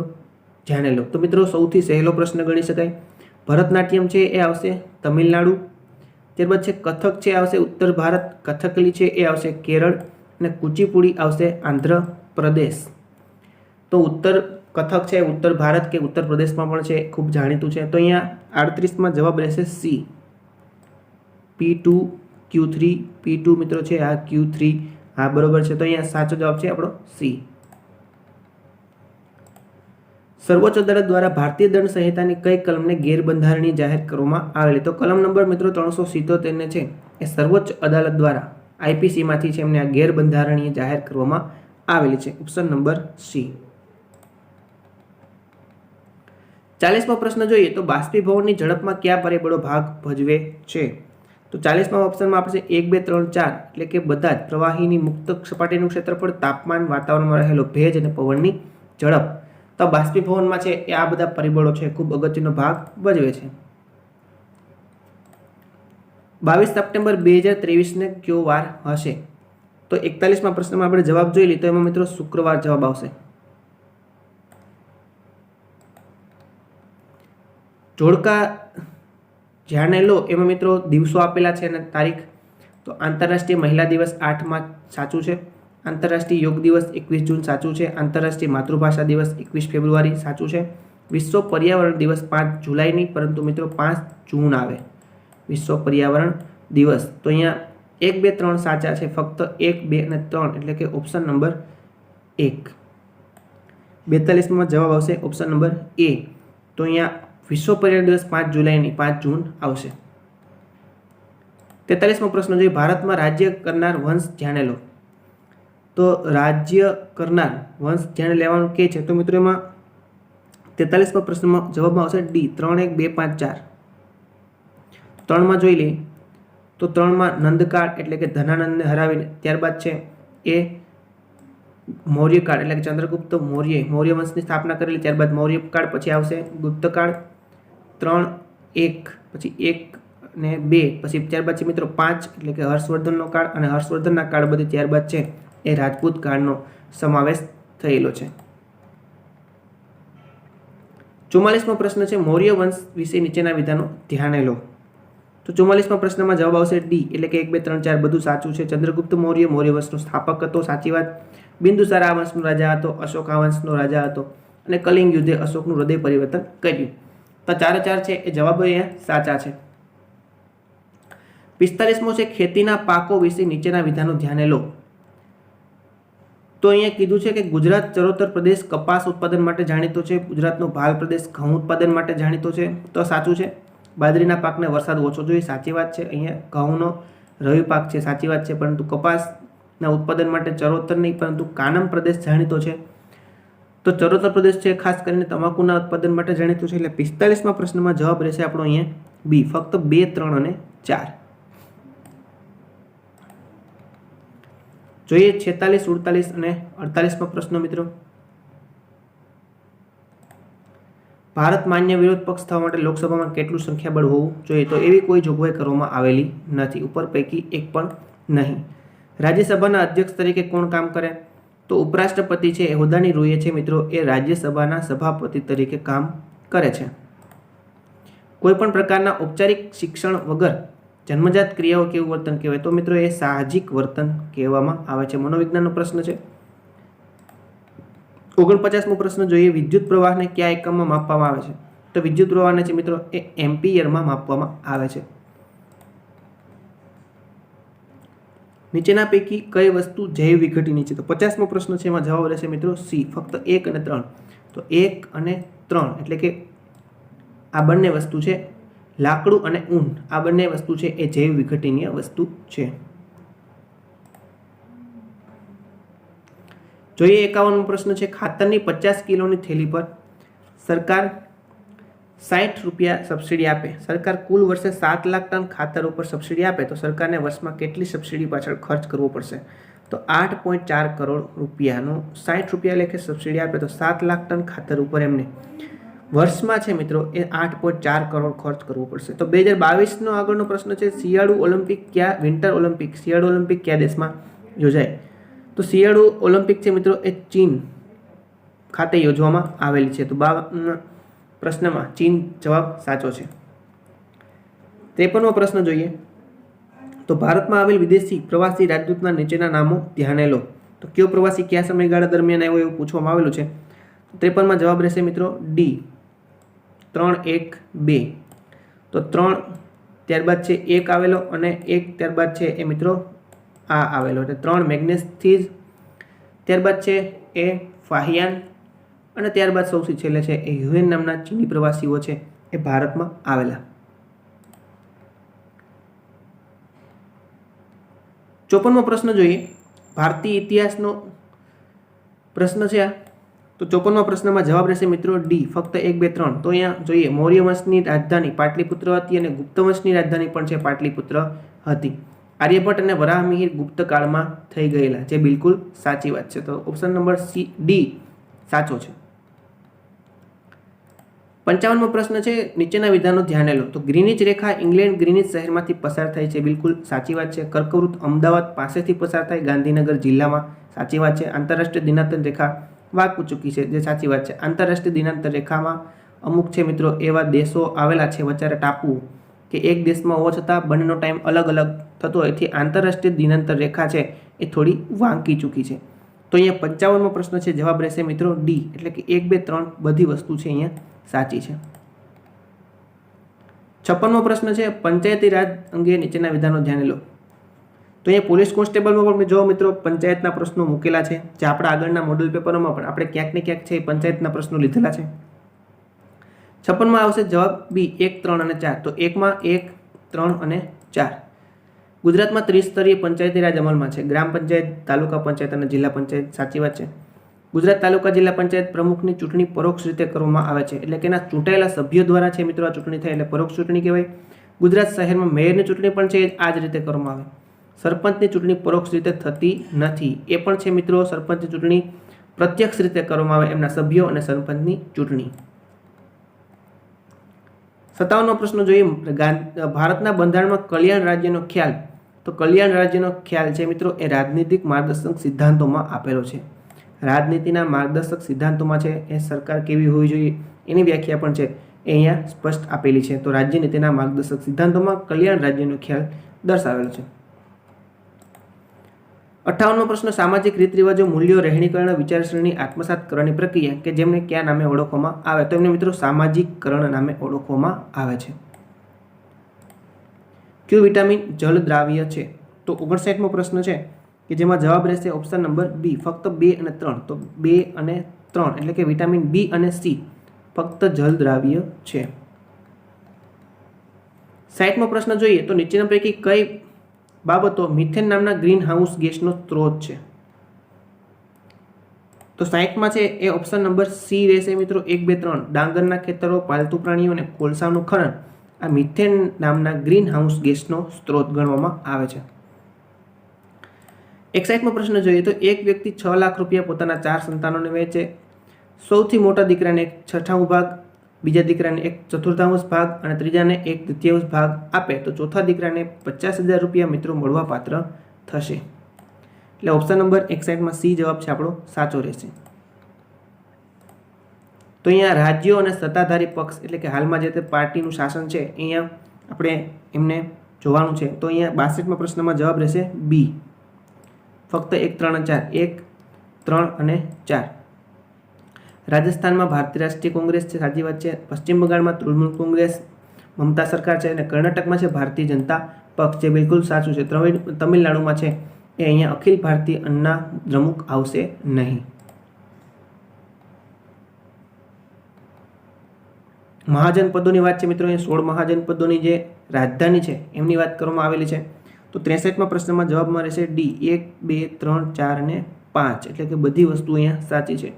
જાણી લો. તો મિત્રો સૌથી સહેલો પ્રશ્ન ગણી શકાય. ભરતનાટ્યમ છે એ આવશે તમિલનાડુ, ત્યારબાદ છે કથક છે આવશે ઉત્તર ભારત, કથકલી છે એ આવશે કેરળ, અને કુચીપુડી આવશે આંધ્રપ્રદેશ. તો કથક છે ઉત્તર ભારત કે ઉત્તર પ્રદેશમાં પણ છે, ખૂબ જાણીતું છે. તો અહીંયા 38માં જવાબ રહેશે સી, P2 Q3, P2 મિત્રો છે આ Q3, હા બરોબર છે. તો અહીંયા સાચો જવાબ છે આપણો સી. સર્વોચ્ચ અદાલત દ્વારા ભારતીય દંડ સંહિતાની કઈ કલમને ગેરબંધારણીય જાહેર કરવામાં આવેલી? તો કલમ નંબર મિત્રો 377 ને છે એ સર્વોચ્ચ અદાલત દ્વારા આઈપીસીમાંથી છે એમને આ ગેરબંધારણીય જાહેર કરવામાં આવેલી છે. Option number C. 40મો પ્રશ્ન જોઈએ તો બાષ્પીભવનની ઝડપમાં કયા પરિબળો ભાગ ભજવે છે? તો 40મા ઓપ્શનમાં આપણે 1, 2, 3, 4 એટલે કે બધા જ પ્રવાહીની મુક્ત સપાટીનું ક્ષેત્રફળ, તાપમાન, વાતાવરણમાં રહેલો ભેજ અને પવનની ઝડપ. તો બાષ્પીભવનમાં છે એ આ બધા પરિબળો છે ખૂબ અગત્યનો ભાગ ભજવે છે. 22 સપ્ટેમ્બર 2023 ને કયો વાર હશે? તો 41મા પ્રશ્નમાં આપણે જવાબ જોઈ લઈએ તો એમાં મિત્રો શુક્રવાર જવાબ આવશે. જોડકા ધ્યાને લો એમાં મિત્રો દિવસો આપેલા છે અને તારીખ. તો આંતરરાષ્ટ્રીય મહિલા દિવસ 8 સાચું છે. આંતરરાષ્ટ્રીય યોગ દિવસ 21 જૂન સાચું છે. આંતરરાષ્ટ્રીય માતૃભાષા દિવસ 21 ફેબ્રુઆરી સાચું છે. વિશ્વ પર્યાવરણ દિવસ 5 જુલાઈની પરંતુ મિત્રો 5 જૂન આવે વિશ્વ પર્યાવરણ દિવસ. તો અહીંયા 1, 2, 3 સાચા છે. ફક્ત 1, 2 અને 3 એટલે કે ઓપ્શન નંબર 1. 42માં જવાબ આવશે ઓપ્શન નંબર એ. તો અહીંયા વિશ્વ પર્યાવરણ દિવસ 5 જુલાઈની 5 જૂન આવશે. 43મો પ્રશ્ન જોઈએ ભારતમાં રાજ્ય કરનાર વંશ ધ્યાને લો. તો રાજ્ય કરનાર વંશ ધ્યાને લેવાનું કે છે? તો મિત્રો એમાં 43મા પ્રશ્નમાં જવાબમાં આવશે ડી 3, 1, 2, 5, 4. 3માં જોઈ લઈએ તો 3માં નંદકાળ એટલે કે ધનાનંદને હરાવીને, ત્યારબાદ છે એ મૌર્યકાળ એટલે કે ચંદ્રગુપ્ત મૌર્ય વંશની સ્થાપના કરેલી, ત્યારબાદ મૌર્યકાળ, પછી આવશે ગુપ્તકાળ. 3, 1 પછી 1 ને 2 પછી ત્યારબાદ છે મિત્રો 5 એટલે કે હર્ષવર્ધનનો કાળ, અને હર્ષવર્ધનના કાળ બધી ત્યારબાદ છે એ રાજપૂત કાળનો સમાવેશ થયેલો છે. 44મો પ્રશ્ન છે મૌર્ય વંશ વિશે નીચેના વિધાનો ધ્યાને લો. તો 44મા પ્રશ્નમાં જવાબ આવશે ડી એટલે કે 1, 2, 3, 4 બધું સાચું છે. ચંદ્રગુપ્ત મૌર્ય વંશનો સ્થાપક હતો, સાચી વાત. બિંદુસાર આ વંશનો રાજા હતો. અશોક આ વંશનો રાજા હતો અને કલિંગ યુદ્ધે અશોકનું હૃદય પરિવર્તન કર્યું. તો 4 છે એ જવાબો અહીંયા સાચા છે. 45મો છે ખેતીના પાકો વિશે નીચેના વિધાનો ધ્યાને લો. તો અહીંયા કીધું છે કે ગુજરાત ચરોતર પ્રદેશ કપાસ ઉત્પાદન માટે જાણીતો છે. ગુજરાતનો ભાલ પ્રદેશ ઘઉં ઉત્પાદન માટે જાણીતો છે. તો સાચું છે. બાજરીના પાકને વરસાદ ઓછો જોઈએ, સાચી વાત છે. અહીંયા ઘઉંનો રવિ પાક છે, સાચી વાત છે. પરંતુ કપાસના ઉત્પાદન માટે ચરોતર નહીં પરંતુ કાનમ પ્રદેશ જાણીતો છે. તો ચરોતર પ્રદેશ છે ખાસ કરીને તમાકુના ઉત્પાદન માટે જાણીતો છે. એટલે 45મા પ્રશ્નમાં જવાબ રહેશે આપણો અહીંયા બી, ફક્ત 2, 3 અને 4. જોઈએ 46, 47 અને 48મા પ્રશ્નો મિત્રો. ભારત માન્ય વિરોધ પક્ષ થવા માટે લોકસભામાં કેટલું સંખ્યાબળ હોવું જોઈએ? તો એવી કોઈ જોગવાઈ કરવામાં આવેલી નથી. ઉપર પૈકી એક પણ નહીં. રાજ્યસભાના અધ્યક્ષ તરીકે કોણ કામ કરે? તો ઉપરાષ્ટ્રપતિ છે એ હોદ્દાની રૂએ છે મિત્રો એ રાજ્યસભાના સભાપતિ તરીકે કામ કરે છે. કોઈ પણ પ્રકારના ઔપચારિક શિક્ષણ વગર જન્મજાત ક્રિયાઓ કેવું વર્તન કહેવાય? તો મિત્રો એ સાહજિક વર્તન કહેવામાં આવે છે. મનોવિજ્ઞાનનો પ્રશ્ન છે. 49મો પ્રશ્ન જોઈએ વિદ્યુત પ્રવાહને કયા એકમમાં માપવામાં આવે છે? તો વિદ્યુત પ્રવાહને છે મિત્રો એ એમ્પિયરમાં માપવામાં આવે છે. નીચેના પૈકી કઈ વસ્તુ જૈવ વિઘટનની છે? તો 50મો પ્રશ્ન છે એમાં જવાબ રહેશે મિત્રો સી, ફક્ત 1 અને 3. તો 1 અને 3 એટલે કે આ બંને વસ્તુ છે લાકડું અને ઊન, આ બંને વસ્તુ છે એ જૈવ વિઘટનીય વસ્તુ છે. જોઈએ 51મો પ્રશ્ન છે ખાતરની 50 કિલોની થેલી પર સરકાર 60 રૂપિયા સબસિડી આપે. સરકાર કુલ વર્ષે 7 લાખ ટન ખાતર ઉપર સબસિડી આપે તો સરકારને વર્ષમાં કેટલી સબસિડી પાછળ ખર્ચ કરવો પડશે? તો 8.4 કરોડ રૂપિયાનો 60 રૂપિયા લેખે સબસિડી આપે તો 7 લાખ ટન ખાતર ઉપર એમને વર્ષમાં છે મિત્રો એ 8.4 કરોડ ખર્ચ કરવો પડશે. તો 2022નો આગળનો પ્રશ્ન છે શિયાળુ ઓલિમ્પિક વિન્ટર ઓલિમ્પિક શિયાળુ ઓલિમ્પિક કયા દેશમાં યોજાય? તો શિયાળુ ઓલિમ્પિક છે મિત્રો એ ચીન ખાતે યોજવામાં આવેલી છે. તો પ્રશ્નમાં ચીન જવાબ સાચો છે. 53મો પ્રશ્ન જોઈએ તો ભારતમાં આવેલ વિદેશી પ્રવાસી રાજદૂતના નીચેના નામો ધ્યાને લો. તો કયો પ્રવાસી કયા સમયગાળા દરમિયાન આવ્યો એવું પૂછવામાં આવેલું છે. 53માં જવાબ રહેશે મિત્રો ડી 3, 1, 2. તો 3 ત્યારબાદ છે 1 આવેલો અને 1 ત્યારબાદ છે એ મિત્રો આ આવેલો એટલે 3 મેગ્નેસ્થીઝ, ત્યારબાદ છે એ ફાહિયાન અને ત્યારબાદ સૌથી છેલ્લે છે એ હ્યુએન નામના ચીની પ્રવાસીઓ છે એ ભારતમાં આવેલા. 54મો પ્રશ્ન જોઈએ ભારતીય ઇતિહાસનો પ્રશ્ન છે આ. तो 54 प्रश्न जवाब रहेशे मित्रों डी फक्त 1 2 3। तो अहींया जोईए मौर्य वंशनी राजधानी पाटलिपुत्र हती अने गुप्त वंशनी राजधानी पण छे पाटलिपुत्र हती। आर्यभट्ट अने वराहमिहिर गुप्त काळमां थई गयेला, जे बिल्कुल साची वात छे। तो ऑप्शन नंबर सी डी साचो छे। 55मो प्रश्न है नीचेना विधानों ध्याने लो। तो ग्रीनिच रेखा इंग्लेन्ड ग्रीनिच शहरमांथी पसार थाय छे, बिल्कुल साची बात है। कर्कवृत्त अमदावाद पासेथी पसार थाय गांधीनगर जिल्लामां, साची बात है। आंतरराष्ट्रीय दिनांतर रेखा वाकुचूकी छे, जे साची बात है। आंतरराष्ट्रीय दिनांतर रेखामां अमुक छे मित्रों एवा देशो आवेला छे वचारे टापू के एक देश में होवा छतां बंनेनो टाइम अलग अलग थतो होयथी आंतरराष्ट्रीय दिनांतर रेखा है ए थोड़ी वांकी चूकी है। तो अहींया 55मो प्रश्न है जवाब रहेशे मित्रों डी, एटले के 1 2 3 बधी वस्तु है अहींया साची है। 56मो प्रश्न है पंचायती राज अंगे नीचेना विधानों ध्याने लो। तो अहींया पोलीस कोन्स्टेबल में पण जो मित्रों पंचायतना प्रश्नों मूकेला है, जे आपणा आगळना मॉडल पेपर में पण आपणे क्यांक ने क्यांक छे पंचायतना प्रश्नों लीधेला छे। 56 में आवशे जवाब बी 1 3 અને 4। तो 1 में 1 3 અને 4। गुजरात में 30 स्तरीय पंचायती राज अमल में है, ग्राम पंचायत तालुका पंचायत और जिला पंचायत, साची बात है। गुजरात तालुका जिला पंचायत प्रमुख की चूंटणी परोक्ष रीते करवामां आवे छे, एटले के चूंटायेला सभ्यो द्वारा छे मित्रों आ चूंटणी थाय एटले परोक्ष चूंटणी कहेवाय। गुजरात शहर में मेयरनी चूंटणी पण छे आ ज रीते करवामां आवे। सरपंचनी चूंटणी परोक्ष रीते थती नथी, ए पण छे मित्रों सरपंचनी चूंटणी प्रत्यक्ष रीते करवामां आवे एमना सभ्यो अने सरपंचनी चूंटणी। 57मो प्रश्न जोईए भारतना बंधारणमां कल्याण राज्यनो ख्याल। तो कल्याण राज्यनो ख्याल छे मित्रों ए राजनीतिक मार्गदर्शक सिद्धांतोमां आपेलो छे। राजनीतिना मार्गदर्शक सिद्धांतोमां छे ए सरकार केवी होवी जोईए एनी व्याख्या पण छे ए अहींया स्पष्ट आपेली छे। तो राज्यनीतिना मार्गदर्शक सिद्धांतोमां कल्याण राज्यनो ख्याल दर्शावेलो छे। 58मो प्रश्न सामाजिक रीत रिवाजों मूल्यों રહેણીકરણ विचारसरणी आत्मसात करવાની प्रक्रिया के जेमने क्या नामे ओळखवामां आवे। तो एमने मित्रों सामाजिककरण नामे ओळखवामां आवे छे। क्यू विटामिन जल द्राव्य है। तो 59मो प्रश्न है कि जेमां जवाब रहेशे ऑप्शन नंबर बी फक्त 2 અને 3। तो 2 અને 3 एटले के विटामिन बी અને सी फक्त जल द्राव्य है। 60मो प्रश्न जोईए तो नीचेना पैकी कई बाबतो मीथेन नामना ग्रीन हाउस गैसनो स्त्रोत है। तो 60 में है ए ऑप्शन नंबर सी रहेशे मित्रों 1 2 3। डांगरना खेतरो पालतू प्राणीओ ने कोळसानुं खनन आ मीथेन नामना ग्रीन हाउस गैसनो स्त्रोत गणवामां आवे छे। 61मो प्रश्न जोईए तो एक व्यक्ति 6 लाख रुपया पोताना 4 संतानोने वहेंचे। सौथी मोटा दीकराने 1/6 भाग, बीजा दीकराने 1/4 भाग और त्रीजाने 1/3 भाग आपे तो चौथा दीकराने 50,000 रुपया मित्रों मळवा पात्र थशे। एटले ऑप्शन नंबर 61 में सी जवाब छे आपणो साचो रहेशे। तो अहींया राज्यों और सत्ताधारी पक्ष एटले के हाल में जे ते पार्टीनुं शासन छे अहींया आपणे एमने जोवानुं छे। तो अहींया 62 प्रश्न में जवाब रहेशे बी फक्त 1 3 અને 4 1 3 અને 4। राजस्थान में भारतीय राष्ट्रीय कांग्रेस है, साची बात है। पश्चिम बंगाल में तृणमूल कांग्रेस ममता सरकार है। कर्नाटक में भारतीय जनता पक्ष है, बिल्कुल साचुं छे। तमिलनाडु में है ए अहींया अखिल भारतीय अन्ना द्रमुक आवशे नहीं। महाजनपदों की बात है मित्रों 16 महाजनपदों की जे राजधानी है एमनी बात करवामां आवेली छे। तो 63 प्रश्न में जवाब में रहेशे डी 1 2 3 4 અને 5 एटले के बधी वस्तु अहींया साची छे।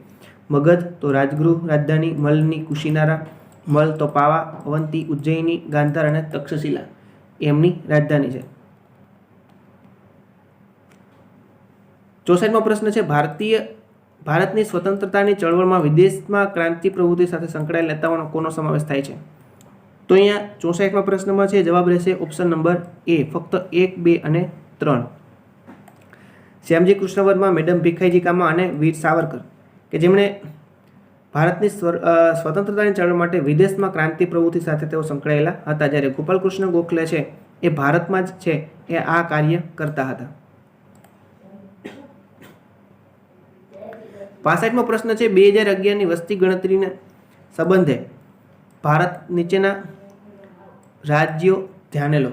मगध तो राजगृह राजधानी, मलनी कुशीनारा, मल तो पावा, अवंती उज्जैनी, गांधार और तक्षशिला एमनी राजधानी है। 64मो प्रश्न है भारतनी स्वतंत्रतानी चळवळमां विदेशमां क्रांति प्रवृत्ति साथे संकळाયેલા नेताओनो कोनो समावेश थाय छे। तो अहींया 64 प्रश्न में है जवाब रहेशे ऑप्शन नंबर ए फक्त 1 2 અને 3। श्यामजी कृष्ण वर्मा, मेडम भीखाईजी कामा और वीर सावरकर के जेमणे भारतनी स्वतंत्रतानी चळवळ माटे विदेशमां क्रांति प्रवृत्ति साथे तेओ संकळाયેલા हता, ज्यारे गोपालकृष्ण गोखले छे ए भारतमां ज छे ए आ कार्य करता हता। 65मो प्रश्न है 2011 ની वस्ती गणतरीना संबंधे भारत नीचेना राज्यों ध्याने लो।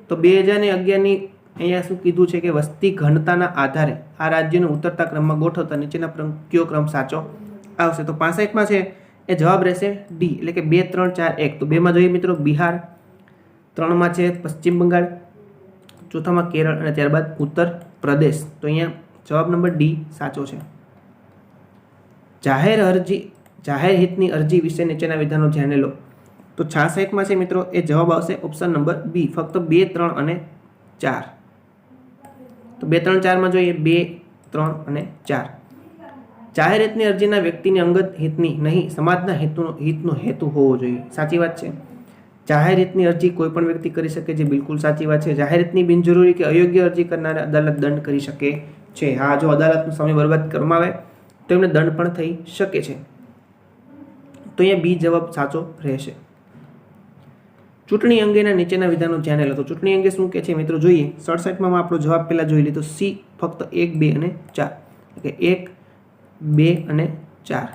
तो 2011 अहींया शुं कीधुं छे के वस्ती घनताना आधारे आ राज्योने उतरता क्रममां गोठवता नीचेना कयो क्रम साचो आवशे। तो 65 में है ए जवाब रहेशे डी एटले के 2 3 4 1। तो 2 में जोईए मित्रों बिहार, 3 में है पश्चिम बंगाल, चौथा में केरल और त्यारबाद उत्तर प्रदेश। तो अहींया जवाब नंबर डी साचो छे। જાહેર હિતની અરજી વિશે નીચેના વિધાનો ધ્યાને લો. તો 66 છે મિત્રો એ જવાબ આવશે ઓપ્શન નંબર બી, ફક્ત 2, 3 અને 4. તો 2, 3, 4 જોઈએ 2, 3 અને 4. જાહેર હિતની અરજીના વ્યક્તિની અંગત હિતની નહીં, સમાજના હિતનો હેતુ હોવો જોઈએ. સાચી વાત છે. જાહેર હિતની અરજી કોઈ પણ વ્યક્તિ કરી શકે છે, બિલકુલ સાચી વાત છે. જાહેર હિતની બિનજરૂરી કે અયોગ્ય અરજી કરનારે અદાલત દંડ કરી શકે છે. હા, જો અદાલતનો સમય બરબાદ કરવામાં આવે તો એમને દંડ પણ થઈ શકે છે. તો અહીંયા બી જવાબ સાચો રહેશે. ચૂંટણી અંગેના નીચેના વિધાનો ધ્યાને લો. તો ચૂંટણી અંગે શું કહે છે મિત્રો જોઈએ. 67માં આપણો જવાબ પહેલા જોઈ લીધો, સી, ફક્ત 1, 2 અને 4. એટલે 1, 2 અને 4.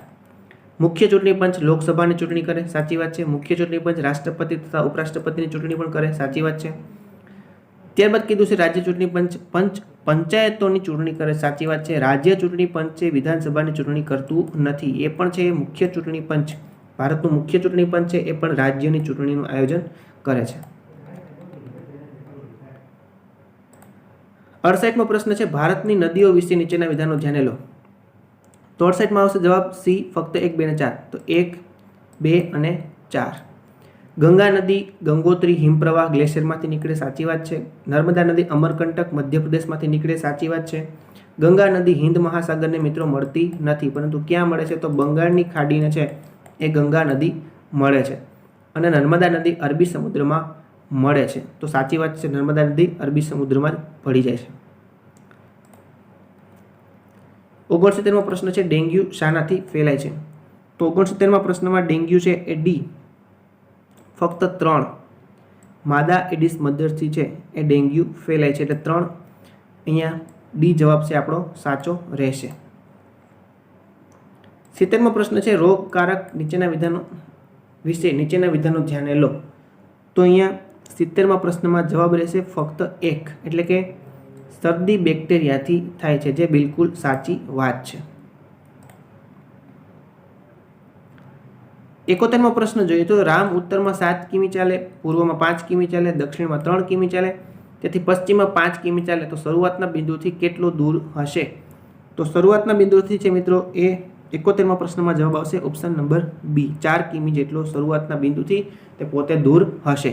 મુખ્ય ચૂંટણી પંચ લોકસભાની ચૂંટણી કરે, સાચી વાત છે. મુખ્ય ચૂંટણી પંચ રાષ્ટ્રપતિ તથા ઉપરાષ્ટ્રપતિની ચૂંટણી પણ કરે, સાચી વાત છે. ત્યારબાદ કીધું છે રાજ્ય ચૂંટણી પંચ પંચાયતોની ચૂંટણી કરે, સાચી વાત છે. રાજ્ય ચૂંટણી પંચ વિધાનસભાની ચૂંટણી કરતું નથી, એ પણ છે મુખ્ય ચૂંટણી પંચ. ભારતનું મુખ્ય ચૂંટણી પંચ છે એ પણ રાજ્યની ચૂંટણીનું આયોજન કરે છે. 68મો પ્રશ્ન છે ભારતની નદીઓ વિશે નીચેના વિધાનો ધ્યાને લો. તો 68માં આવશે જવાબ સી, ફક્ત 1, 2 અને 4. તો 1, 2 અને 4. ગંગા નદી ગંગોત્રી હિમપ્રવાહ ગ્લેશિયરમાંથી નીકળે, સાચી વાત છે. નર્મદા નદી અમરકંટક મધ્યપ્રદેશમાંથી નીકળે, સાચી વાત છે. ગંગા નદી હિન્દ મહાસાગરને મિત્રો મળતી નથી, પરંતુ ક્યાં મળે છે? તો બંગાળની ખાડીને છે એ ગંગા નદી મળે છે. અને નર્મદા નદી અરબી સમુદ્રમાં મળે છે. તો સાચી વાત છે, નર્મદા નદી અરબી સમુદ્રમાં જ ભળી જાય છે. 69મો પ્રશ્ન છે ડેન્ગ્યુ શાનાથી ફેલાય છે. તો 69મા પ્રશ્નમાં ડેન્ગ્યુ છે એ ડી, ફક્ત 3 માદા એડિસ મધરથી છે એ ડેન્ગ્યુ ફેલાય છે. એટલે 3 અહીંયા ડી જવાબ છે આપણો સાચો રહેશે. 70મો પ્રશ્ન છે રોગકારક નીચેના વિધાનો વિશે નીચેના વિધાનો ધ્યાને લો. તો અહીંયા 70મા પ્રશ્નમાં જવાબ રહેશે ફક્ત 1, એટલે કે શરદી બેક્ટેરિયાથી થાય છે, જે બિલકુલ સાચી વાત છે. 71મો પ્રશ્ન જોઈએ તો રામ ઉત્તરમાં 7 કિમી ચાલે, પૂર્વમાં 5 કિમી ચાલે, દક્ષિણમાં 3 કિમી ચાલે, તેથી પશ્ચિમમાં 5 કિમી ચાલે. તો શરૂઆતના બિંદુથી કેટલો દૂર હશે? તો શરૂઆતના બિંદુથી છે મિત્રો એ 71મા પ્રશ્નમાં જવાબ આવશે ઓપ્શન નંબર બી, 4 કિમી જેટલો શરૂઆતના બિંદુથી તે પોતે દૂર હશે.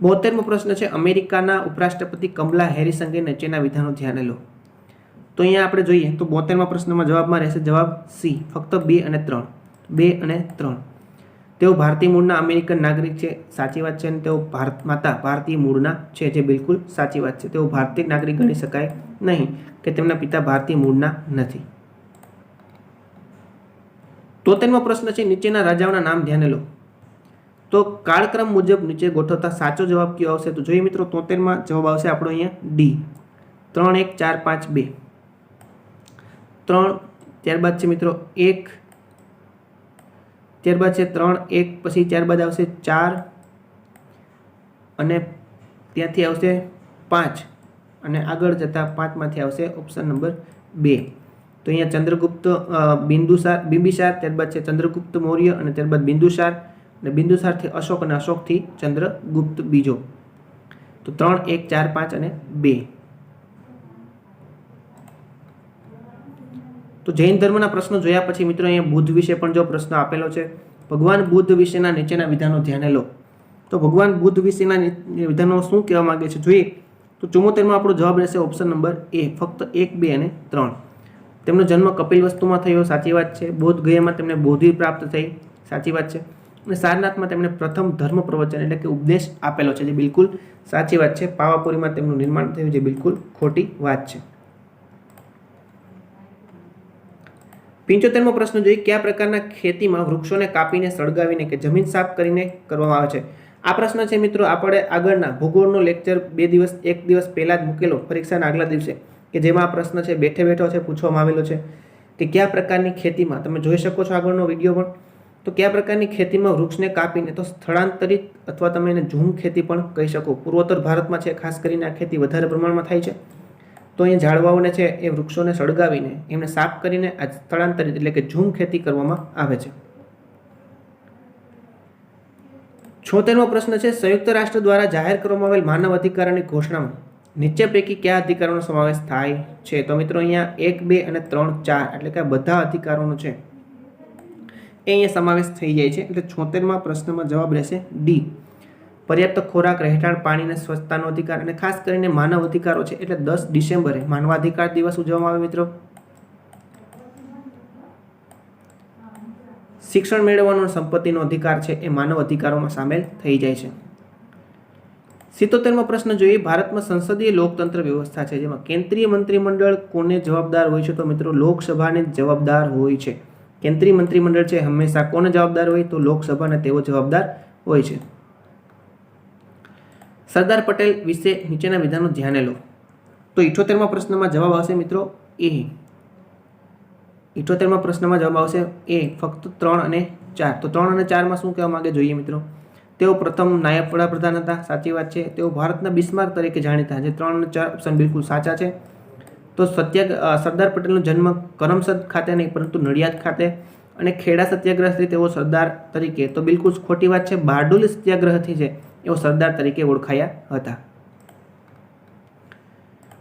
72મો પ્રશ્ન છે અમેરિકાના ઉપરાષ્ટ્રપતિ કમલા હેરિસ અંગે નીચેના વિધાનો ધ્યાને લો. તો અહીંયા આપણે જોઈએ તો 72મા પ્રશ્નમાં જવાબમાં રહેશે જવાબ સી, ફક્ત 2 અને 3. 2 અને 3. તેઓ ભારતીય મૂળના અમેરિકન નાગરિક છે, સાચી વાત છે. અને તેઓ માતા ભારતીય મૂળના છે, જે બિલકુલ સાચી વાત છે. તેઓ ભારતીય નાગરિક ગણી શકાય નહીં કે તેમના પિતા ભારતીય મૂળના નથી. 73મો પ્રશ્ન છે નીચેના રાજાઓના નામ ધ્યાને લો. તો કાળક્રમ મુજબ નીચે ગોઠવતા સાચો જવાબ કયો આવશે? તો જોઈએ મિત્રો 73માં જવાબ આવશે આપણો અહીંયા ડી, 3, 1, 4, 5, 2. 3, ત્યારબાદ છે મિત્રો 1, ત્યારબાદ છે 3, 1, પછી ત્યારબાદ આવશે 4 અને ત્યાંથી આવશે 5 અને આગળ જતા 5માંથી આવશે ઓપ્શન નંબર 2. તો અહીંયા ચંદ્રગુપ્ત બિંબિસાર, ત્યારબાદ છે ચંદ્રગુપ્ત મૌર્ય અને ત્યારબાદ બિંદુસાર, અને બિંદુસારથી અશોક અને અશોકથી ચંદ્રગુપ્ત બીજો. તો 3, 1, 4, 5 અને 2. તો જૈન ધર્મના પ્રશ્નો જોયા પછી મિત્રો અહીંયા બુદ્ધ વિશે પણ જો પ્રશ્ન આપેલો છે. ભગવાન બુદ્ધ વિશેના નીચેના વિધાનો ધ્યાને લો. તો ભગવાન બુદ્ધ વિશેના વિધાનો શું કહેવા માંગે છે જોઈએ તો 74માં આપણો જવાબ રહેશે ઓપ્શન નંબર એ, ફક્ત 1, 2 અને 3. તેમનો જન્મ કપિલવસ્તુમાં થયો, સાચી વાત છે. બોધ ગયામાં તેમને બોધિ પ્રાપ્ત થઈ, સાચી વાત છે. અને સારનાથમાં તેમણે પ્રથમ ધર્મ પ્રવચન એટલે કે ઉપદેશ આપેલો છે, જે બિલકુલ સાચી વાત છે. પાવાપુરીમાં તેમનું નિર્માણ થયું, જે બિલકુલ ખોટી વાત છે. 75મો પ્રશ્ન જોઈએ કયા પ્રકારના ખેતીમાં વૃક્ષોને કાપીને સળગાવીને કે જમીન સાફ કરીને કરવામાં આવે છે? આ પ્રશ્ન છે મિત્રો આપણે આગળના ભૂગોળનો લેક્ચર 1 દિવસ પહેલા જ મૂકેલો પરીક્ષાના આગલા દિવસે, કે જેમાં આ પ્રશ્ન છે બેઠો છે પૂછવામાં આવેલો છે કે કયા પ્રકારની ખેતીમાં, તમે જોઈ શકો છો આગળનો વિડીયો પણ, તો કયા પ્રકારની ખેતીમાં વૃક્ષને કાપીને, તો સ્થળાંતરિત અથવા તમે એને ઝૂમ ખેતી પણ કહી શકો. પૂર્વોત્તર ભારતમાં છે ખાસ કરીને આ ખેતી વધારે પ્રમાણમાં થાય છે. તો અહીંયા ઝાડવાઓને છે એ વૃક્ષોને સળગાવીને એમને સાફ કરીને આ સ્થળાંતરિત એટલે કે ઝૂમ ખેતી કરવામાં આવે છે. 76મો પ્રશ્ન છે સંયુક્ત રાષ્ટ્ર દ્વારા જાહેર કરવામાં આવેલ માનવ અધિકારોની ઘોષણામાં નીચે પૈકી કયા અધિકારોનો સમાવેશ થાય છે? તો મિત્રો અહીંયા 1, 2 અને 3, 4 એટલે કે આ બધા અધિકારોનો છે એ અહીંયા સમાવેશ થઈ જાય છે. એટલે 76મા પ્રશ્નમાં જવાબ રહેશે ડી. પર્યાપ્ત ખોરાક, રહેઠાણ, પાણી અને સ્વચ્છતાનો અધિકાર અને ખાસ કરીને માનવ અધિકારો છે. એટલે 10 ડિસેમ્બરે માનવાધિકાર દિવસ ઉજવવામાં આવે મિત્રો. શિક્ષણ મેળવવાનો સંપત્તિનો અધિકાર છે એ માનવ અધિકારોમાં સામેલ થઈ જાય છે. 77મો પ્રશ્ન જોઈએ. ભારતમાં સંસદીય લોકતંત્ર વ્યવસ્થા છે જેમાં કેન્દ્રીય મંત્રીમંડળ કોને જવાબદાર હોય છે? તો મિત્રો લોકસભાને જવાબદાર હોય છે. કેન્દ્રીય મંત્રીમંડળ છે હંમેશા કોને જવાબદાર હોય? તો લોકસભાને તેઓ જવાબદાર હોય છે. સરદાર પટેલ વિશે નીચેના વિધાનો ધ્યાને લો. તો 78મા પ્રશ્નમાં જવાબ આવશે મિત્રો એ. 78મા પ્રશ્નમાં જવાબ આવશે એ, ફક્ત 3 અને 4. તો 3 અને 4માં શું કહેવા માંગે જોઈએ મિત્રો? તેઓ પ્રથમ નાયબ વડાપ્રધાન હતા, સાચી વાત છે. તેઓ ભારતના બિસ્માર્ક તરીકે જાણીતા, જે 3 અને 4 ઓપ્શન બિલકુલ સાચા છે. તો સરદાર પટેલનો જન્મ કરમસદ ખાતે નહીં પરંતુ નડિયાદ ખાતે, અને ખેડા સત્યાગ્રહથી તેઓ સરદાર તરીકે, તો બિલકુલ ખોટી વાત છે. બારડોલી સત્યાગ્રહથી છે એઓ સરદાર તરીકે ઓળખાયા હતા.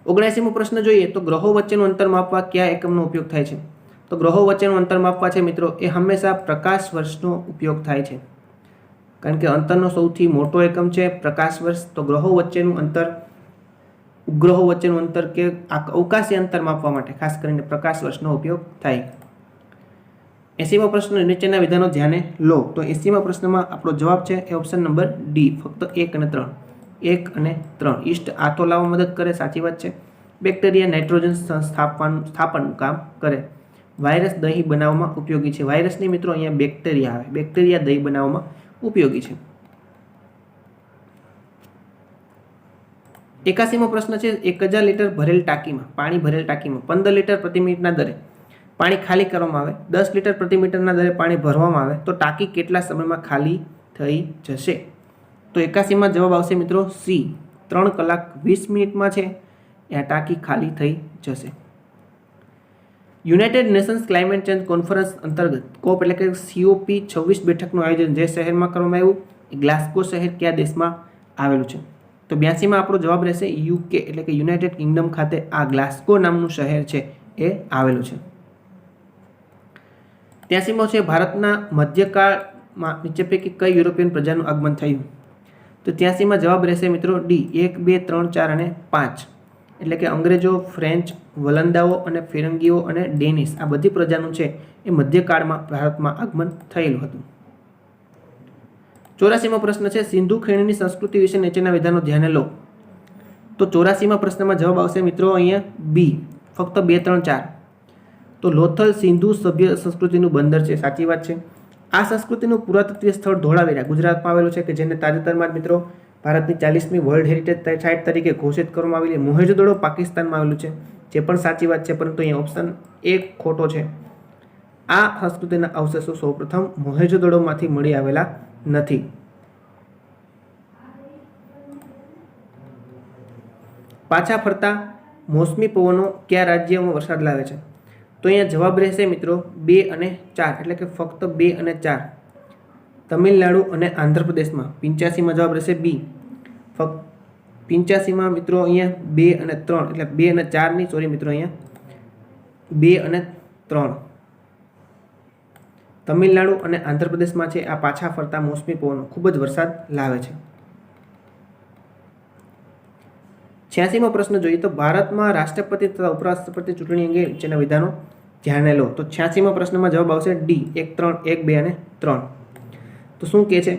79મો પ્રશ્ન જોઈએ. તો ગ્રહો વચ્ચેનું અંતર માપવા કયા એકમનો ઉપયોગ થાય છે? તો ગ્રહો વચ્ચેનું અંતર માપવા છે મિત્રો એ હંમેશા પ્રકાશ વર્ષનો ઉપયોગ થાય છે, કારણ કે અંતરનો સૌથી મોટો એકમ છે પ્રકાશ વર્ષ. તો ગ્રહો વચ્ચેનું અંતર, ઉપગ્રહો વચ્ચેનું અંતર કે અવકાશી અંતર માપવા માટે ખાસ કરીને પ્રકાશ વર્ષનો ઉપયોગ થાય. 80મો પ્રશ્ન નીચેના વિધાનો ધ્યાને લો. તો 80મા પ્રશ્નમાં આપણો જવાબ છે એ ઓપ્શન નંબર ડી, ફક્ત 1 અને 3. 1 અને 3 ઈસ્ટ આથો લાવવા મદદ કરે, સાચી વાત છે. બેક્ટેરિયા નાઇટ્રોજન સ્થાપનનું કામ કરે. વાયરસ દહીં બનાવવામાં ઉપયોગી છે. વાયરસની મિત્રો અહીંયા બેક્ટેરિયા આવે. બેક્ટેરિયા દહીં બનાવવામાં ઉપયોગી છે. 81મો પ્રશ્ન છે. 1000 લીટર ભરેલ ટાંકીમાં, પાણી ભરેલ ટાંકીમાં 15 લીટર પ્રતિ મિનિટના દરે પાણી ખાલી કરવામાં આવે, 10 લીટર પ્રતિ મીટરના દરે પાણી ભરવામાં આવે તો ટાંકી કેટલા સમયમાં ખાલી થઈ જશે? તો 81માં જવાબ આવશે મિત્રો સી, 3 કલાક 20 મિનિટમાં છે એ ટાંકી ખાલી થઈ જશે. United Nations climate change conference અંતર્ગત કોપ એટલે કે COP 26 બેઠકનું આયોજન જે શહેરમાં કરવામાં આવ્યું એ ગ્લાસ્ગો શહેર કયા દેશમાં આવેલું છે? તો 82માં આપણો જવાબ રહેશે UK એટલે કે યુનાઇટેડ કિંગડમ ખાતે આ ગ્લાસ્ગો નામનું શહેર છે એ આવેલું છે. 83મો છે. ભારતના મધ્યકાળમાં નીચે પૈકી કઈ યુરોપિયન પ્રજાનું આગમન થયું? તો 83માં જવાબ રહેશે મિત્રો ડી, 1, 2, 3, 4 અને 5 એટલે કે અંગ્રેજો, ફ્રેન્ચ, વલંદાઓ અને ફિરંગીઓ અને ડેનિશ આ બધી પ્રજાનું છે એ મધ્યકાળમાં ભારતમાં આગમન થયેલું હતું. 84મો પ્રશ્ન છે. સિંધુ ખીણની સંસ્કૃતિ વિશે નીચેના વિધાનો ધ્યાને લો. તો 84મા પ્રશ્નમાં જવાબ આવશે મિત્રો અહીંયા બી, ફક્ત 2, 3, 4. તો લોથલ સિંધુ સભ્ય સંસ્કૃતિનું બંદર છે, સાચી વાત છે. આ સંસ્કૃતિનું પુરાતત્વીય સ્થળ ધોળાવીરા ગુજરાતમાં આવેલું છે કે જેને તાજેતરમાં જ મિત્રો ભારતની 40મી વર્લ્ડ હેરિટેજ સાઇટ તરીકે ઘોષિત કરવામાં આવેલી. મોહેંજો-દડો પાકિસ્તાનમાં આવેલું છે, જે પણ સાચી વાત છે, પરંતુ અહીંયા ઓપ્શન 1 ખોટો છે. આ સંસ્કૃતિના અવશેષો સૌપ્રથમ મોહેંજો-દડોમાંથી મળી આવેલા નથી. પાછા ફરતા મોસમી પવનો કયા રાજ્યમાં વરસાદ લાવે છે? તો અહીંયા જવાબ રહેશે મિત્રો 2 અને 4 એટલે કે ફક્ત 2 અને 4. તમિલનાડુ અને આંધ્રપ્રદેશમાં. 85માં જવાબ રહેશે બી, ફક્ત 85માં મિત્રો અહીંયા 2 અને 3 એટલે 2 અને 4 ની સોરી મિત્રો અહીંયા 2 અને 3 તમિલનાડુ અને આંધ્રપ્રદેશમાં છે આ પાછા ફરતા મોસમી પવનો ખૂબ જ વરસાદ લાવે છે. 86મો પ્રશ્ન જોઈએ. તો ભારતમાં રાષ્ટ્રપતિ તથા ઉપરાષ્ટ્રપતિ ચૂંટણી અંગે નીચેના વિધાનો ધ્યાને લો. તો 86મા પ્રશ્નમાં જવાબ આવશે ડી, 1, 3, 1, 2 અને 3. તો શું કહે છે?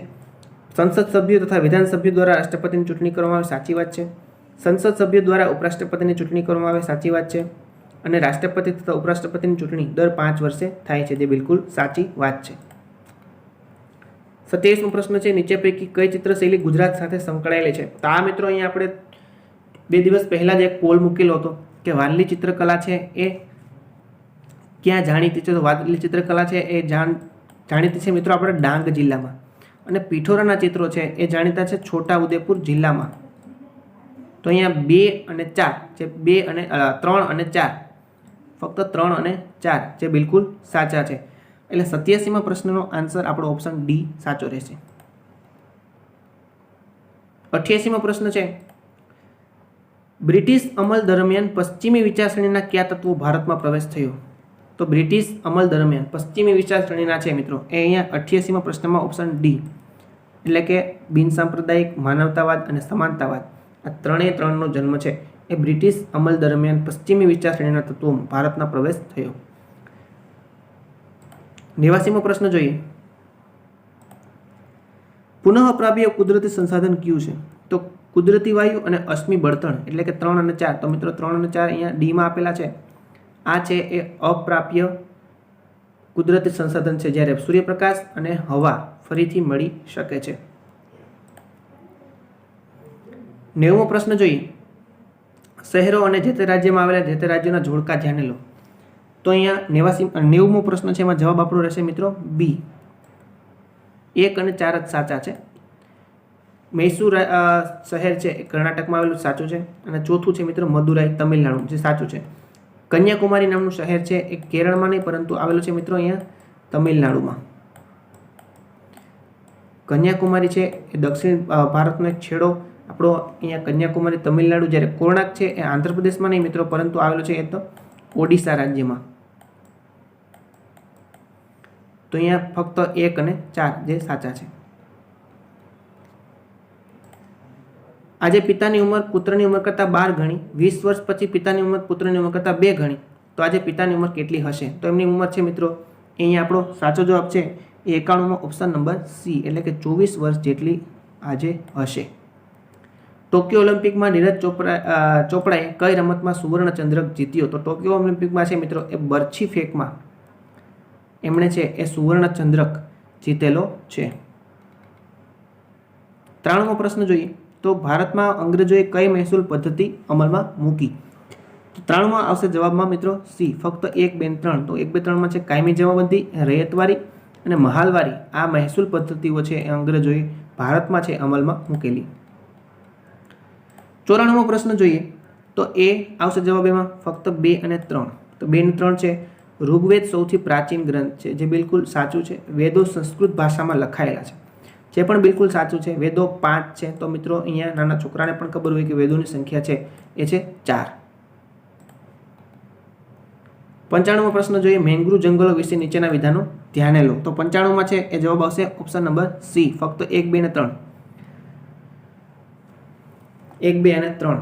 સંસદ સભ્યો તથા વિધાનસભ્યો દ્વારા રાષ્ટ્રપતિની ચૂંટણી કરવામાં આવે, સાચી વાત છે. સંસદ સભ્યો દ્વારા ઉપરાષ્ટ્રપતિની ચૂંટણી કરવામાં આવે, સાચી વાત છે. અને રાષ્ટ્રપતિ તથા ઉપરાષ્ટ્રપતિની ચૂંટણી દર 5 વર્ષે થાય છે, જે બિલકુલ સાચી વાત છે. 27મો પ્રશ્ન છે. નીચે પૈકી કઈ ચિત્રશૈલી ગુજરાત સાથે સંકળાયેલી છે? તો આ મિત્રો અહીંયા આપણે 2 દિવસ પહેલાં જ એક પોલ મૂકેલો હતો કે વારલી ચિત્રકલા છે એ ક્યાં જાણીતી છે? તો વારલી ચિત્રકલા છે એ જાણીતી છે મિત્રો આપણે ડાંગ જિલ્લામાં, અને પિઠોરાના ચિત્રો છે એ જાણીતા છે છોટા ઉદેપુર જિલ્લામાં. તો અહીંયા 2 અને 4 જે 2 અને 3 અને 4 ફક્ત 3 અને 4 જે બિલકુલ સાચા છે. એટલે 87મા પ્રશ્નનો આન્સર આપણો ઓપ્શન ડી સાચો રહેશે. 88મો પ્રશ્ન છે. બ્રિટિશ અમલ દરમિયાન પશ્ચિમી વિચારસરણીના કયા તત્વો ભારતમાં પ્રવેશ થયો? તો બ્રિટિશ અમલ દરમિયાન પશ્ચિમી વિચારસરણીના છે મિત્રો એ અહીંયા 88માં પ્રશ્નમાં ઓપ્શન ડી, એટલે કે બિનસાંપ્રદાયિક, માનવતાવાદ અને સમાનતાવાદ, આ ત્રણનો જન્મ છે એ બ્રિટિશ અમલ દરમિયાન પશ્ચિમી વિચારસરણીના તત્વોમાં ભારતના પ્રવેશ થયો. 89મો પ્રશ્ન જોઈએ. પુનઃપ્રાપ્ય કુદરતી સંસાધન કયું છે? તો કુદરતી વાયુ અને અશ્મિ બળતણ, એટલે કે 3 અને 4. તો મિત્રો 3 અને 4 અહીંયા ડીમાં આપેલા છે. આ છે એ અપ્રાપ્ય કુદરતી સંસાધન છે, જ્યારે સૂર્યપ્રકાશ અને હવા ફરીથી મળી શકે છે. 90મો પ્રશ્ન જોઈએ. શહેરો અને જે તે રાજ્યમાં આવેલા જે તે રાજ્યોના જોડકા ધ્યાને લો. તો અહીંયા 90મો પ્રશ્ન છે, એમાં જવાબ આપણો રહેશે મિત્રો બી, 1 અને 4 જ સાચા છે. મૈસૂર શહેર છે એ કર્ણાટકમાં આવેલું સાચું છે, અને ચોથું છે મિત્રો મદુરાઈ તમિલનાડુ, જે સાચું છે. કન્યાકુમારી નામનું શહેર છે એ કેરળમાં નહીં પરંતુ આવેલું છે મિત્રો અહીંયા તમિલનાડુમાં. કન્યાકુમારી છે એ દક્ષિણ ભારતનો એક છેડો આપણો અહીંયા કન્યાકુમારી તમિલનાડુ, જ્યારે કોણાર્ક છે એ આંધ્રપ્રદેશમાં નહીં મિત્રો પરંતુ આવેલું છે એ તો ઓડિશા રાજ્યમાં. તો અહીંયા ફક્ત 1 અને 4 જે સાચા છે. આજે પિતાની ઉંમર પુત્રની ઉંમર કરતાં 12 ગણી, 20 વર્ષ પછી પિતાની ઉંમર પુત્રની ઉંમર કરતાં 2 ગણી, તો આજે પિતાની ઉંમર કેટલી હશે? તો એમની ઉંમર છે મિત્રો અહીંયા આપણો સાચો જવાબ છે એ 91મો ઓપ્શન નંબર સી, એટલે કે 24 વર્ષ જેટલી આજે હશે. ટોક્યો ઓલિમ્પિકમાં નીરજ ચોપડાએ કઈ રમતમાં સુવર્ણ ચંદ્રક જીત્યો? તો ટોક્યો ઓલિમ્પિકમાં છે મિત્રો એ બરછી ફેંકમાં એમણે છે એ સુવર્ણ ચંદ્રક જીતેલો છે. 93મો પ્રશ્ન જોઈએ. તો ભારતમાં અંગ્રેજોએ કઈ મહેસૂલ પદ્ધતિ અમલમાં મૂકી? તો 93માં આવશે જવાબમાં મિત્રો સી, ફક્ત 1, 2, 3. તો 1, 2, 3માં છે કાયમી જમાબંધી, રૈયતવારી અને મહાલવારી. આ મહેસૂલ પદ્ધતિઓ છે એ અંગ્રેજોએ ભારતમાં છે અમલમાં મૂકેલી. 94મો પ્રશ્ન જોઈએ. તો એ આવશે જવાબ એમાં ફક્ત 2 અને 3. તો 2 અને 3 છે. ઋગ્વેદ સૌથી પ્રાચીન ગ્રંથ છે, જે બિલકુલ સાચું છે. વેદો સંસ્કૃત ભાષામાં લખાયેલા છે, જે પણ બિલકુલ સાચું છે. વેદો 5 છે. તો મિત્રો અહીંયા નાના છોકરાને પણ ખબર હોય કે વેદોની સંખ્યા છે એ છે 4. 95મો પ્રશ્ન જોઈએ. મેંગ્રુવ જંગલો વિશે નીચેના વિધાનો ધ્યાને લો. તો 95માં છે એ જવાબ આવશે ઓપ્શન નંબર સી, ફક્ત 1, 2 અને 3. 1, 2 અને 3.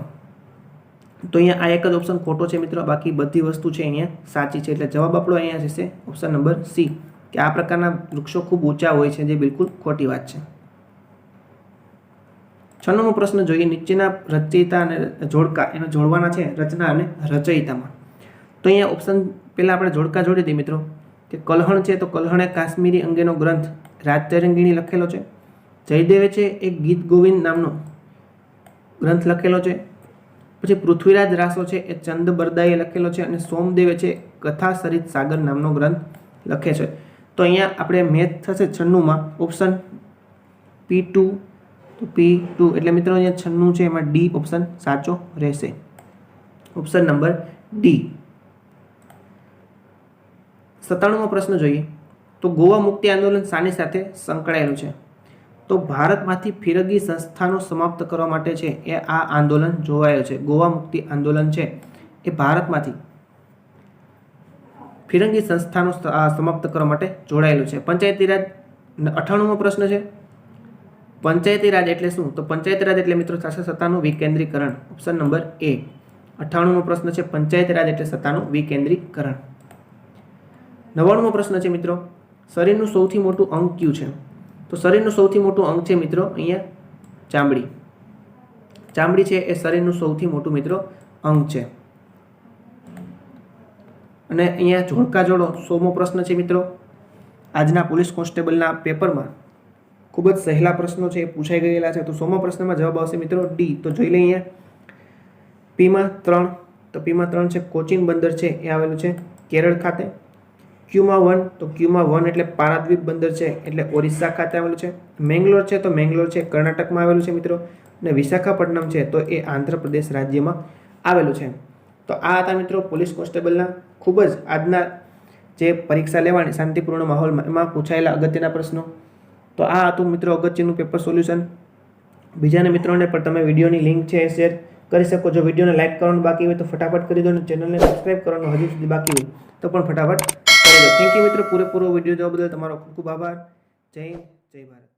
તો અહીંયા આ એક જ ઓપ્શન ખોટો છે મિત્રો, બાકી બધી વસ્તુ છે અહીંયા સાચી છે. એટલે જવાબ આપણો અહીંયા થશે ઓપ્શન નંબર સી, કે આ પ્રકારના વૃક્ષો ખૂબ ઊંચા હોય છે, જે બિલકુલ ખોટી વાત છે. 96મો પ્રશ્ન જોઈએ. નીચેના રચયિતા અને જોડકા એને જોડવાના છે રચના અને રચયિતામાં. તો અહીંયા ઓપ્શન પહેલાં આપણે જોડકા જોડી દઈએ મિત્રો, કે કલ્હણ છે તો કલ્હણે કાશ્મીરી અંગેનો ગ્રંથ રાજતરંગીણી લખેલો છે. જયદેવે છે એક ગીત ગોવિંદ નામનો ગ્રંથ લખેલો છે. પછી પૃથ્વીરાજ રાસો છે એ ચંદ બરદાઈએ લખેલો છે, અને સોમદેવે છે કથા સરિત સાગર નામનો ગ્રંથ લખે છે. તો અહીંયા આપણે મેચ થશે 96માં ઓપ્શન P2. તો P2 એટલે મિત્રો અહીંયા 96 છે એમાં ડી ઓપ્શન સાચો રહેશે, ઓપ્શન નંબર ડી. 97મો પ્રશ્ન જોઈએ. તો ગોવા મુક્તિ આંદોલન શાની સાથે સંકળાયેલું છે? તો ભારતમાંથી ફિરંગી સંસ્થાનો સમાપ્ત કરવા માટે છે એ આ આંદોલન જોવાયો છે. ગોવા મુક્તિ આંદોલન છે એ ભારતમાંથી ફિરંગી સંસ્થાનો સમાપ્ત કરવા માટે જોડાયેલું છે. પંચાયતી રાજ 98મો પ્રશ્ન છે. પંચાયતી રાજ એટલે શું? તો પંચાયતી રાજ એટલે મિત્રો થશે સત્તાનું વિકેન્દ્રીકરણ, ઓપ્શન નંબર એ. 98મો પ્રશ્ન છે પંચાયતી રાજ એટલે સત્તાનું વિકેન્દ્રીકરણ. 99મો પ્રશ્ન છે મિત્રો, શરીરનું સૌથી મોટું અંગ કયું છે? તો શરીરનું સૌથી મોટું અંગ છે મિત્રો અહીંયા ચામડી. ચામડી છે એ શરીરનું સૌથી મોટું મિત્રો અંગ છે. અને અહીંયા જોડકા જોડો 100મો પ્રશ્ન છે મિત્રો. આજના પોલીસ કોન્સ્ટેબલના પેપરમાં ખૂબ જ સહેલા પ્રશ્નો છે એ પૂછાઈ ગયેલા છે. તો 100મા પ્રશ્નમાં જવાબ આવશે મિત્રો ડી. તો જોઈ લઈએ અહીંયા પીમાં 3. તો પીમાં 3 છે કોચીન બંદર છે એ આવેલું છે કેરળ ખાતે. ક્યુમાં 1. તો ક્યુમાં 1 એટલે પારાદ્વીપ બંદર છે એટલે ઓરિસ્સા ખાતે આવેલું છે. મેંગ્લોર છે તો મેંગ્લોર છે કર્ણાટકમાં આવેલું છે મિત્રો. અને વિશાખાપટ્ટનમ છે તો એ આંધ્રપ્રદેશ રાજ્યમાં આવેલું છે. તો આ હતા મિત્રો પોલીસ કોન્સ્ટેબલના ખૂબ જ આજના જે પરીક્ષા લેવાની શાંતિપૂર્ણ માહોલમાં એમાં પૂછાયેલા અગત્યના પ્રશ્નો. તો આ હતું મિત્રો અગત્યનું પેપર સોલ્યુશન. બીજાને મિત્રોને પણ તમે વિડીયોની લિંક છે એ શેર કરી શકો. જો વિડીયોને લાઇક કરવાનું બાકી હોય તો ફટાફટ કરી દો અને ચેનલને સબસ્ક્રાઇબ કરવાનું હજુ સુધી બાકી હોય તો પણ ફટાફટ કરી દો. થેન્ક યુ મિત્રો, પૂરેપૂરો વિડીયો જોવા બદલ તમારો ખૂબ ખૂબ આભાર. જય હિન્દ, જય ભારત.